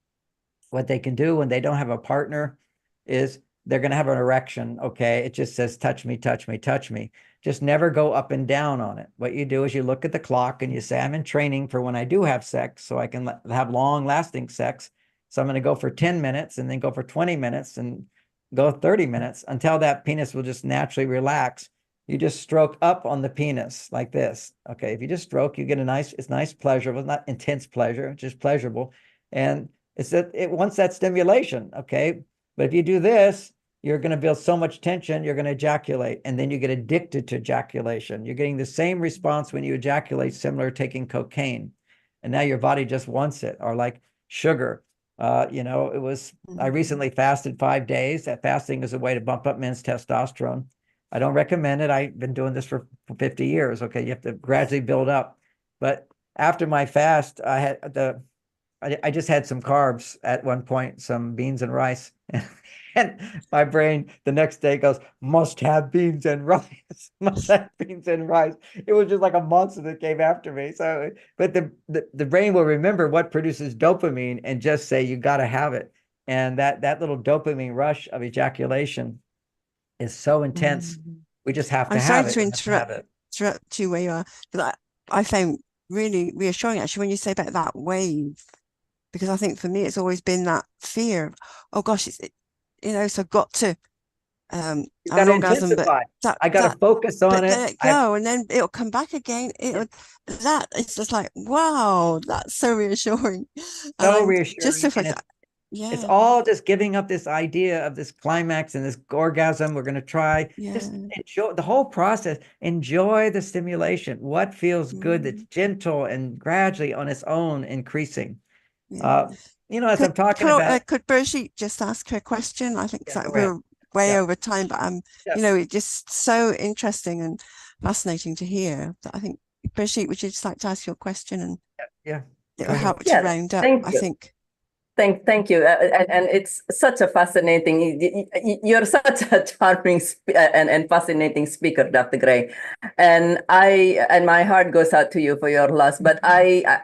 what they can do when they don't have a partner is they're going to have an erection. Okay. It just says, touch me, touch me, touch me. Just never go up and down on it. What you do is you look at the clock and you say, I'm in training for when I do have sex, so I can have long lasting sex. So I'm going to go for 10 minutes and then go for 20 minutes and go 30 minutes until that penis will just naturally relax. You just stroke up on the penis like this. Okay. If you just stroke, you get it's nice, pleasurable, not intense pleasure, just pleasurable. And it's that it wants that stimulation. Okay. But if you do this, you're going to build so much tension, you're going to ejaculate, and then you get addicted to ejaculation. You're getting the same response when you ejaculate, similar to taking cocaine. And now your body just wants it, or like sugar. You know, I recently fasted 5 days. That fasting is a way to bump up men's testosterone. I don't recommend it. I've been doing this for 50 years. Okay. You have to gradually build up. But after my fast, I just had some carbs at one point, some beans and rice. And my brain the next day goes, must have beans and rice, must have beans and rice. It was just like a monster that came after me. So, but the brain will remember what produces dopamine and just say, you got to have it. And that little dopamine rush of ejaculation is so intense. We just have to have it. I'm sorry to interrupt you where you are, because I found really reassuring actually when you say about that wave, because I think for me it's always been that fear of, oh gosh, you know, so I've got to you got to intensify. I got to focus on it. Let it go, and then it'll come back again. It's just like, wow, that's so reassuring. So reassuring. Just so yeah, it's all just giving up this idea of this climax and this orgasm. We're going to try. Just enjoy the whole process. Enjoy the stimulation. What feels good? That's gentle and gradually on its own increasing. You know, as I'm talking about, could Brigitte just ask her question? I think we're way over time, but you know, it's just so interesting and fascinating to hear. That I think, Brigitte, would you just like to ask your question, and it will help to round up. I think. Thank you, and it's such a fascinating. You're such a charming and fascinating speaker, Dr. Gray, and my heart goes out to you for your loss. But I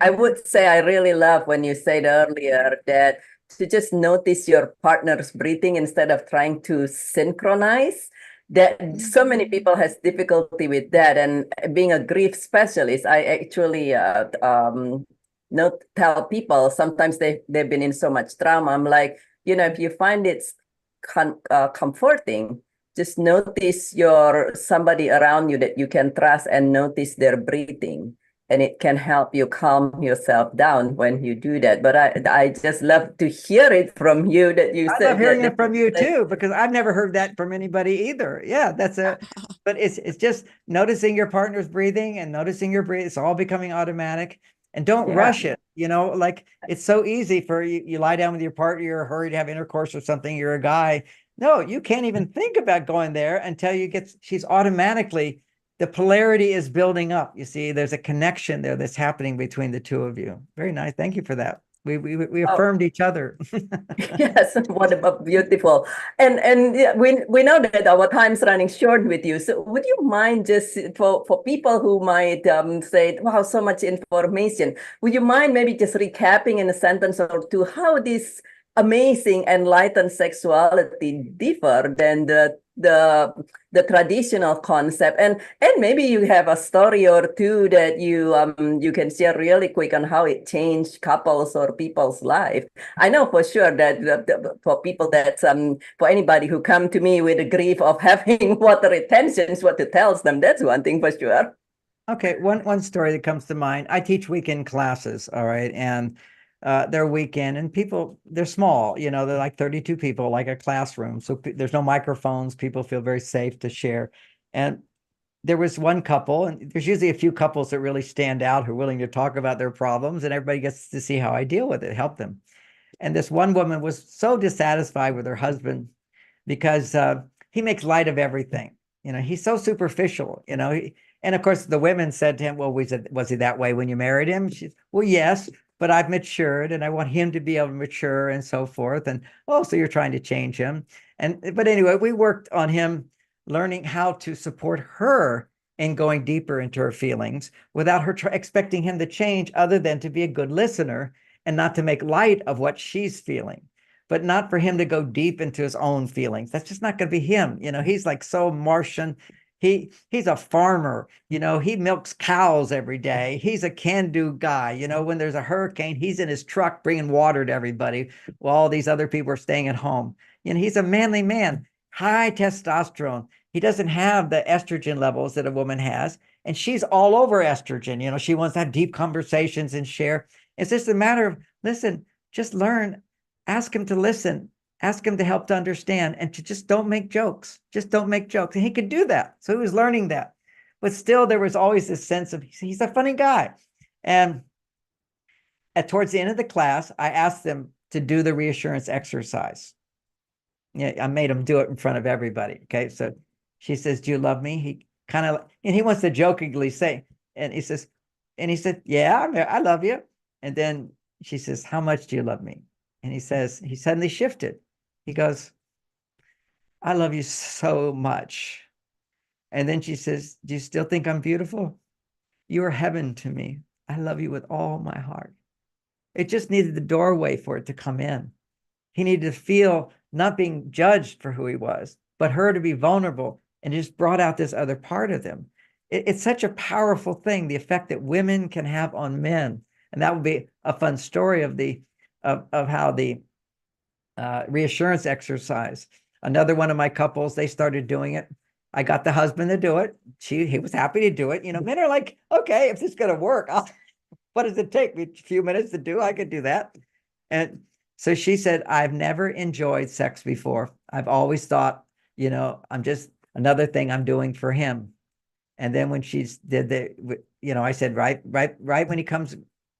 would say I really love when you said earlier that to just notice your partner's breathing instead of trying to synchronize. that so many people has difficulty with that. And being a grief specialist, I actually tell people sometimes they've been in so much trauma. I'm like, if you find it comforting, just notice somebody around you that you can trust and notice their breathing. And it can help you calm yourself down when you do that. But I just love to hear it from you that you said. I love hearing it from you too, because I've never heard that from anybody either. Yeah, but it's just noticing your partner's breathing and noticing your breathing. It's all becoming automatic. And don't rush it. Like it's so easy for you lie down with your partner, you're hurried to have intercourse or something, you're a guy. No, you can't even think about going there until she's automatically, the polarity is building up. You see, there's a connection there that's happening between the two of you. Very nice. Thank you for that. We affirmed each other. Yes, what about beautiful. And yeah, we know that our time's running short with you. So would you mind just for people who might say, wow, so much information, would you mind maybe just recapping in a sentence or two how this amazing enlightened sexuality differ than the traditional concept, and maybe you have a story or two that you can share really quick on how it changed couples or people's life. I know for sure that for people that for anybody who come to me with the grief of having water retention, is what it tells them. That's one thing for sure. Okay, one story that comes to mind. I teach weekend classes, all right, and they're weekend, and people, they're small, they're like 32 people, like a classroom. So there's no microphones. People feel very safe to share. And there was one couple, and there's usually a few couples that really stand out who are willing to talk about their problems, and everybody gets to see how I deal with it, help them. And this one woman was so dissatisfied with her husband because he makes light of everything. He's so superficial, and of course the women said to him, well, was he that way when you married him? She's, well, yes, but I've matured and I want him to be able to mature and so forth. And, oh, so you're trying to change him. But anyway, we worked on him learning how to support her in going deeper into her feelings without her expecting him to change, other than to be a good listener and not to make light of what she's feeling, but not for him to go deep into his own feelings. That's just not going to be him. He's like so Martian. He's a farmer, he milks cows every day. He's a can-do guy. When there's a hurricane, he's in his truck bringing water to everybody while all these other people are staying at home. He's a manly man, high testosterone. He doesn't have the estrogen levels that a woman has, and she's all over estrogen. She wants to have deep conversations and share. It's just a matter of, listen, just learn, ask him to listen, ask him to help to understand, and to just don't make jokes. Just don't make jokes. And he could do that. So he was learning that. But still, there was always this sense of, he's a funny guy. And towards the end of the class, I asked them to do the reassurance exercise. Yeah, I made him do it in front of everybody. Okay. So she says, do you love me? He kind of, and he wants to jokingly say, and he said, yeah, I love you. And then she says, how much do you love me? And he says, he suddenly shifted. He goes, I love you so much. And then she says, do you still think I'm beautiful? You are heaven to me. I love you with all my heart. It just needed the doorway for it to come in. He needed to feel not being judged for who he was, but her to be vulnerable, and just brought out this other part of them. It's such a powerful thing, the effect that women can have on men. And that would be a fun story of how the reassurance exercise. Another one of my couples, they started doing it. I got the husband to do it. He was happy to do it. Men are like, okay, if this is going to work, what does it take me? A few minutes to do? I could do that. And so she said, I've never enjoyed sex before. I've always thought, I'm just another thing I'm doing for him. And then when she did I said, right when he comes,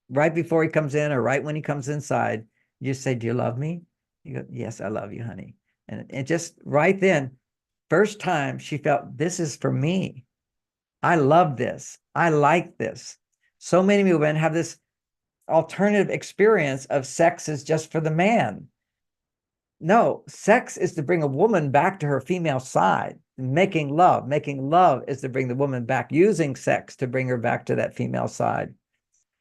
right before he comes in or right when he comes inside, you say, do you love me? You go, yes, I love you, honey. And just right then, first time she felt, this is for me. I love this. I like this. So many women have this alternative experience of sex is just for the man. No, sex is to bring a woman back to her female side. Making love is to bring the woman back, using sex to bring her back to that female side.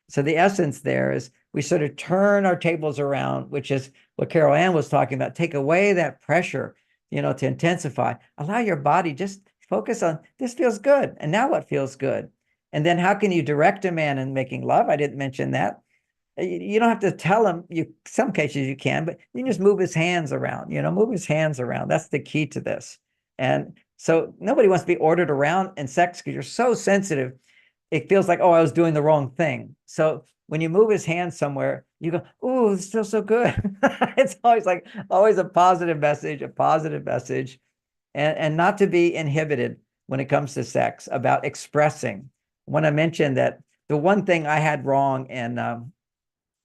So the essence there is we sort of turn our tables around, which is what Carol Ann was talking about. Take away that pressure to intensify. Allow your body, just focus on, this feels good. And now what feels good? And then how can you direct a man in making love? I didn't mention that. You don't have to tell him, some cases you can, but you can just move his hands around, move his hands around. That's the key to this. And so nobody wants to be ordered around in sex because you're so sensitive. It feels like, oh, I was doing the wrong thing. So when you move his hand somewhere, you go, oh, this feels so good. It's always a positive message, and not to be inhibited when it comes to sex, about expressing. I want to mention that the one thing I had wrong, and I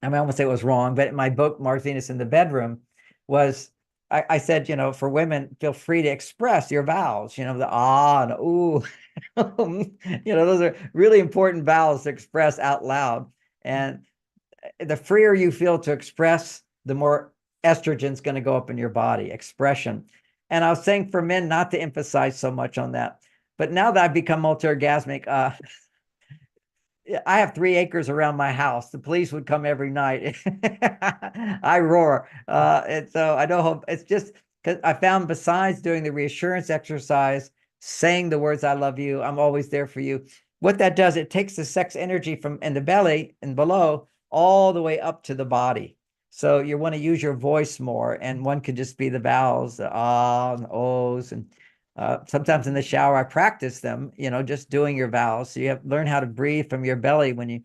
won't say it was wrong, but in my book, Marthinus in the Bedroom, was I said, for women, feel free to express your vows, the ah and ooh. Those are really important vows to express out loud. And the freer you feel to express, the more estrogen is going to go up in your body, expression. And I was saying for men not to emphasize so much on that. But now that I've become multi-orgasmic, I have 3 acres around my house. The police would come every night. I roar. And so I don't hope, it's just because I found, besides doing the reassurance exercise, saying the words, I love you, I'm always there for you. What that does, it takes the sex energy from in the belly and below all the way up to the body. So you want to use your voice more, and one could just be the vowels, the ah and ohs, and sometimes in the shower I practice them, just doing your vowels. So you have learn how to breathe from your belly when you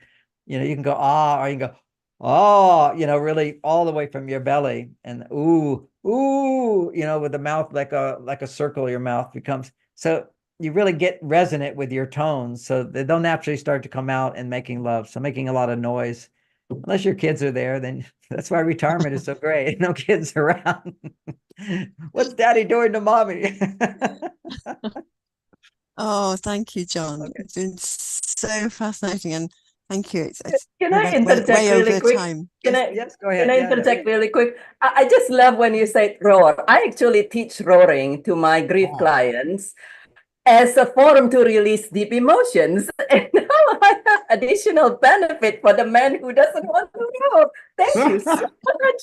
can go ah, or you can go oh, really all the way from your belly, and ooh, with the mouth like a circle. Your mouth becomes, so you really get resonant with your tones, so they'll naturally start to come out and making love. So making a lot of noise, unless your kids are there, then that's why retirement is so great. No kids around. What's daddy doing to mommy? Oh, thank you, John. Okay. It's been so fascinating, and thank you. It's Can we're I interject way really over quick? time. Yes, go ahead. Can I interject really quick? I just love when you say roar. I actually teach roaring to my grief clients as a forum to release deep emotions. And now I have additional benefit for the man who doesn't want to roar. Thank you so much.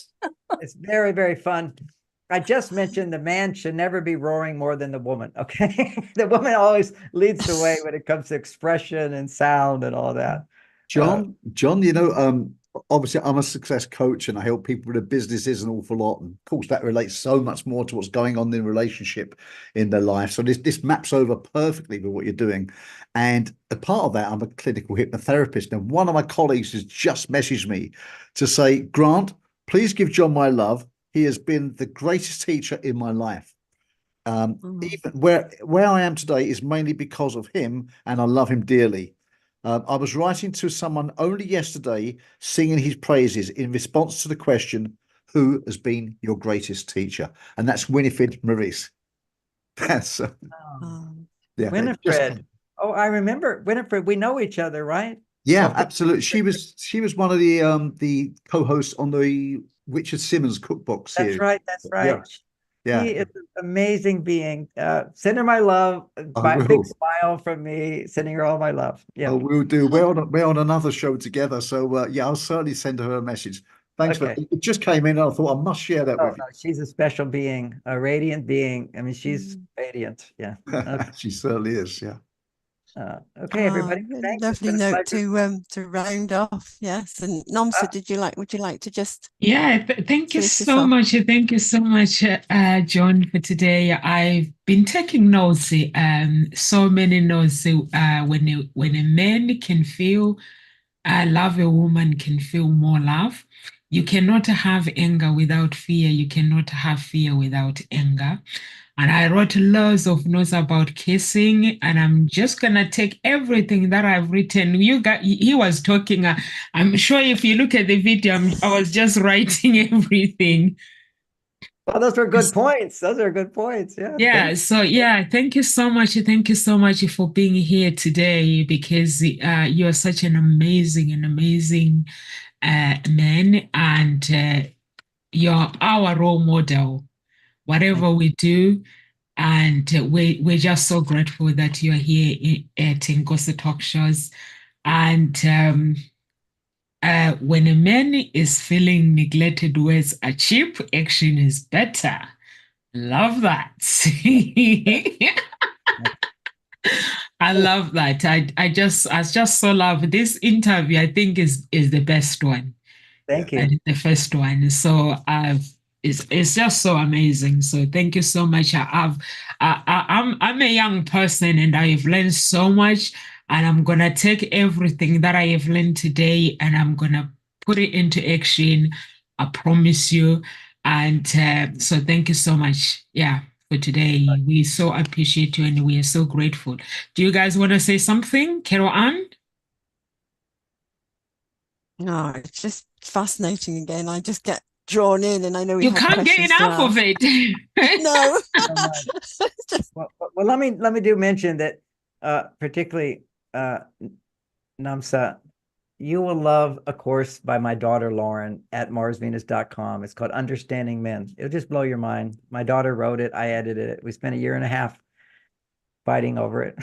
It's very, very fun. I just mentioned the man should never be roaring more than the woman. Okay. The woman always leads the way when it comes to expression and sound and all that. John, obviously I'm a success coach and I help people with their businesses an awful lot. And of course, that relates so much more to what's going on in a relationship in their life. So this maps over perfectly with what you're doing. And a part of that, I'm a clinical hypnotherapist. And one of my colleagues has just messaged me to say, Grant, please give John my love. He has been the greatest teacher in my life. Even where I am today is mainly because of him, and I love him dearly. I was writing to someone only yesterday, singing his praises in response to the question, who has been your greatest teacher? And that's Winifred Maurice. That's yeah. Winifred. Oh, I remember Winifred. We know each other, right? Yeah, absolutely. She was one of the co-hosts on the Richard Simmons cookbook series. That's right. Yeah. She is an amazing being. Send her my love. Big smile from me. Sending her all my love. Yeah. Oh, we'll do. We're on another show together. So yeah, I'll certainly send her a message. Thanks for it. Just came in and I thought I must share that with you. No, she's a special being, a radiant being. I mean, she's radiant. Yeah. Okay. She certainly is. Yeah. Okay, everybody. Thanks. Lovely note to round off. Yes. And Nomsa, would you like to just thank you so much. Thank you so much, John, for today. I've been taking notes, so many notes. When a man can feel love, a woman can feel more love. You cannot have anger without fear. You cannot have fear without anger. And I wrote loads of notes about kissing, and I'm just gonna take everything that I've written. He was talking. I'm sure if you look at the video, I was just writing everything. Well, those were good points. Yeah. Yeah. So yeah, thank you so much. Thank you so much for being here today, because you're such an amazing man, and you're our role model. Whatever we do. And we're just so grateful that you're here at Ngozi Talk Shows. And when a man is feeling neglected, words are cheap, action is better. Love that. I love that. I just so love this interview. I think is the best one. Thank you. And the first one. So it's just so amazing. So thank you so much. I'm a young person and I've learned so much, and I'm gonna take everything that I have learned today and I'm gonna put it into action. I promise you. And so thank you so much. Yeah. For today, we so appreciate you and we are so grateful. Do you guys want to say something, Carol Ann? No, it's just fascinating again. I just get drawn in, and I know we You have can't get questions to enough of ask. it. No. Well, let me do mention that particularly Namsa, you will love a course by my daughter Lauren at marsvenus.com. It's called Understanding Men. It'll just blow your mind. My daughter wrote it, I edited it. We spent a year and a half fighting over it.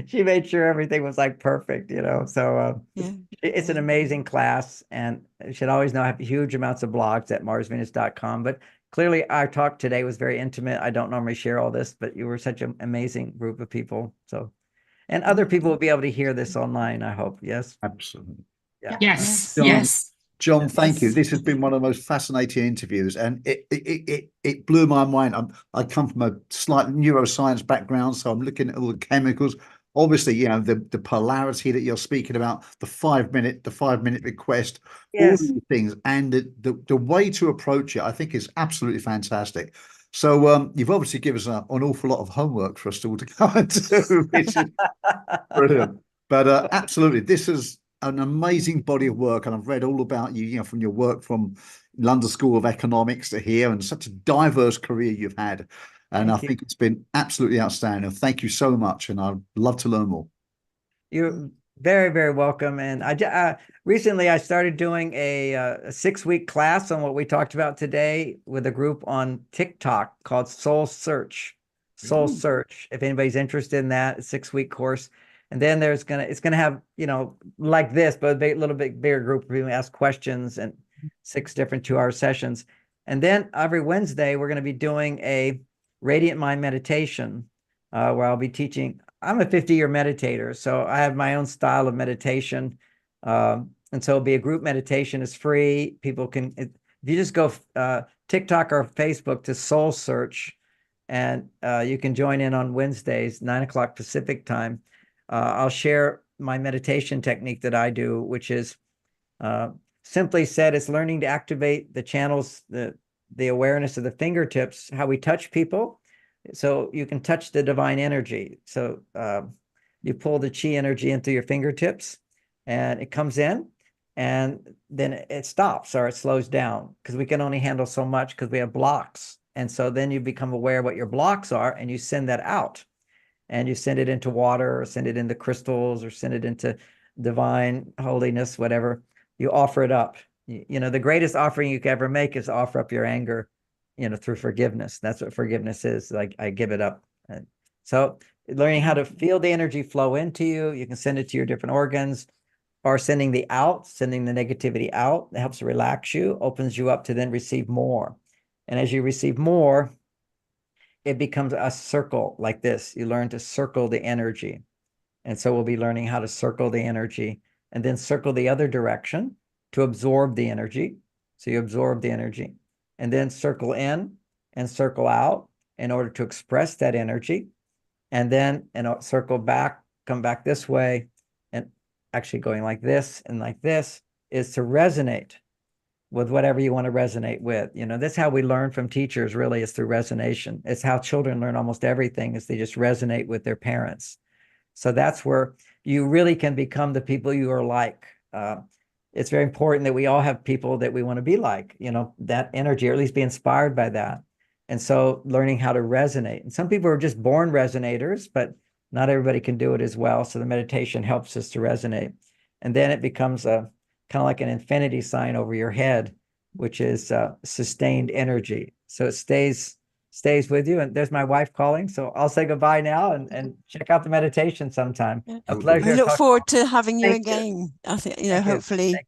she made sure everything was like perfect, you know. So Yeah. it's an amazing class, and you should always know I have huge amounts of blogs at marsvenus.com. But clearly our talk today was very intimate. I don't normally share all this, but you were such an amazing group of people. So, and other people will be able to hear this online, I hope. Yes. Absolutely. Yeah. Yes, John, yes. John, thank you. Yes. This has been one of the most fascinating interviews, and it blew my mind. I come from a slight neuroscience background, so I'm looking at all the chemicals. Obviously, you know, the polarity that you're speaking about, the 5 minute request, all of Yes. these things, and the way to approach it, I think, is absolutely fantastic. So you've obviously given us an awful lot of homework for us all to go and do, which is brilliant. But absolutely, this is an amazing body of work, and I've read all about you, you know, from your work from London School of Economics to here, and such a diverse career you've had. And I Thank you. think it's been absolutely outstanding. Thank you so much, and I'd love to learn more. You're very, very welcome. And recently I started doing a 6-week class on what we talked about today with a group on TikTok called Soul Search. Soul Search. If anybody's interested in that, a 6-week course. And then it's gonna have, you know, like this, but a little bit bigger group of people ask questions, and 6 different 2-hour sessions. And then every Wednesday we're going to be doing a Radiant Mind meditation, where I'll be teaching. I'm a 50-year meditator, so I have my own style of meditation. And so it'll be a group meditation. It's free. People can, if you just go TikTok or Facebook to Soul Search, and you can join in on Wednesdays, 9 o'clock Pacific time. I'll share my meditation technique that I do, which is simply said, it's learning to activate the channels, the awareness of the fingertips, how we touch people. So you can touch the divine energy. So you pull the chi energy in through your fingertips, and it comes in, and then it stops or it slows down, because we can only handle so much because we have blocks. And so then you become aware of what your blocks are, and you send that out, and you send it into water, or send it into crystals, or send it into divine holiness, whatever. You offer it up. You know, the greatest offering you can ever make is offer up your anger, you know, through forgiveness. That's what forgiveness is. Like, I give it up. And so learning how to feel the energy flow into you, you can send it to your different organs, or sending the negativity out. It helps relax you, opens you up to then receive more. And as you receive more, it becomes a circle like this. You learn to circle the energy. And so we'll be learning how to circle the energy, and then circle the other direction to absorb the energy. So you absorb the energy, and then circle in and circle out in order to express that energy. And then circle back, come back this way, and actually going like this and like this is to resonate with whatever you want to resonate with. You know, that's how we learn from teachers, really, is through resonation. It's how children learn almost everything, is they just resonate with their parents. So that's where you really can become the people you are like. It's very important that we all have people that we want to be like, you know, that energy, or at least be inspired by that. And so learning how to resonate. And some people are just born resonators, but not everybody can do it as well. So the meditation helps us to resonate. And then it becomes a kind of like an infinity sign over your head, which is sustained energy. So it stays with you. And there's my wife calling. So I'll say goodbye now, and check out the meditation sometime. Yeah. A pleasure. We look talking. forward to having you Thank you. again. I think, you know, Thank you. hopefully Thank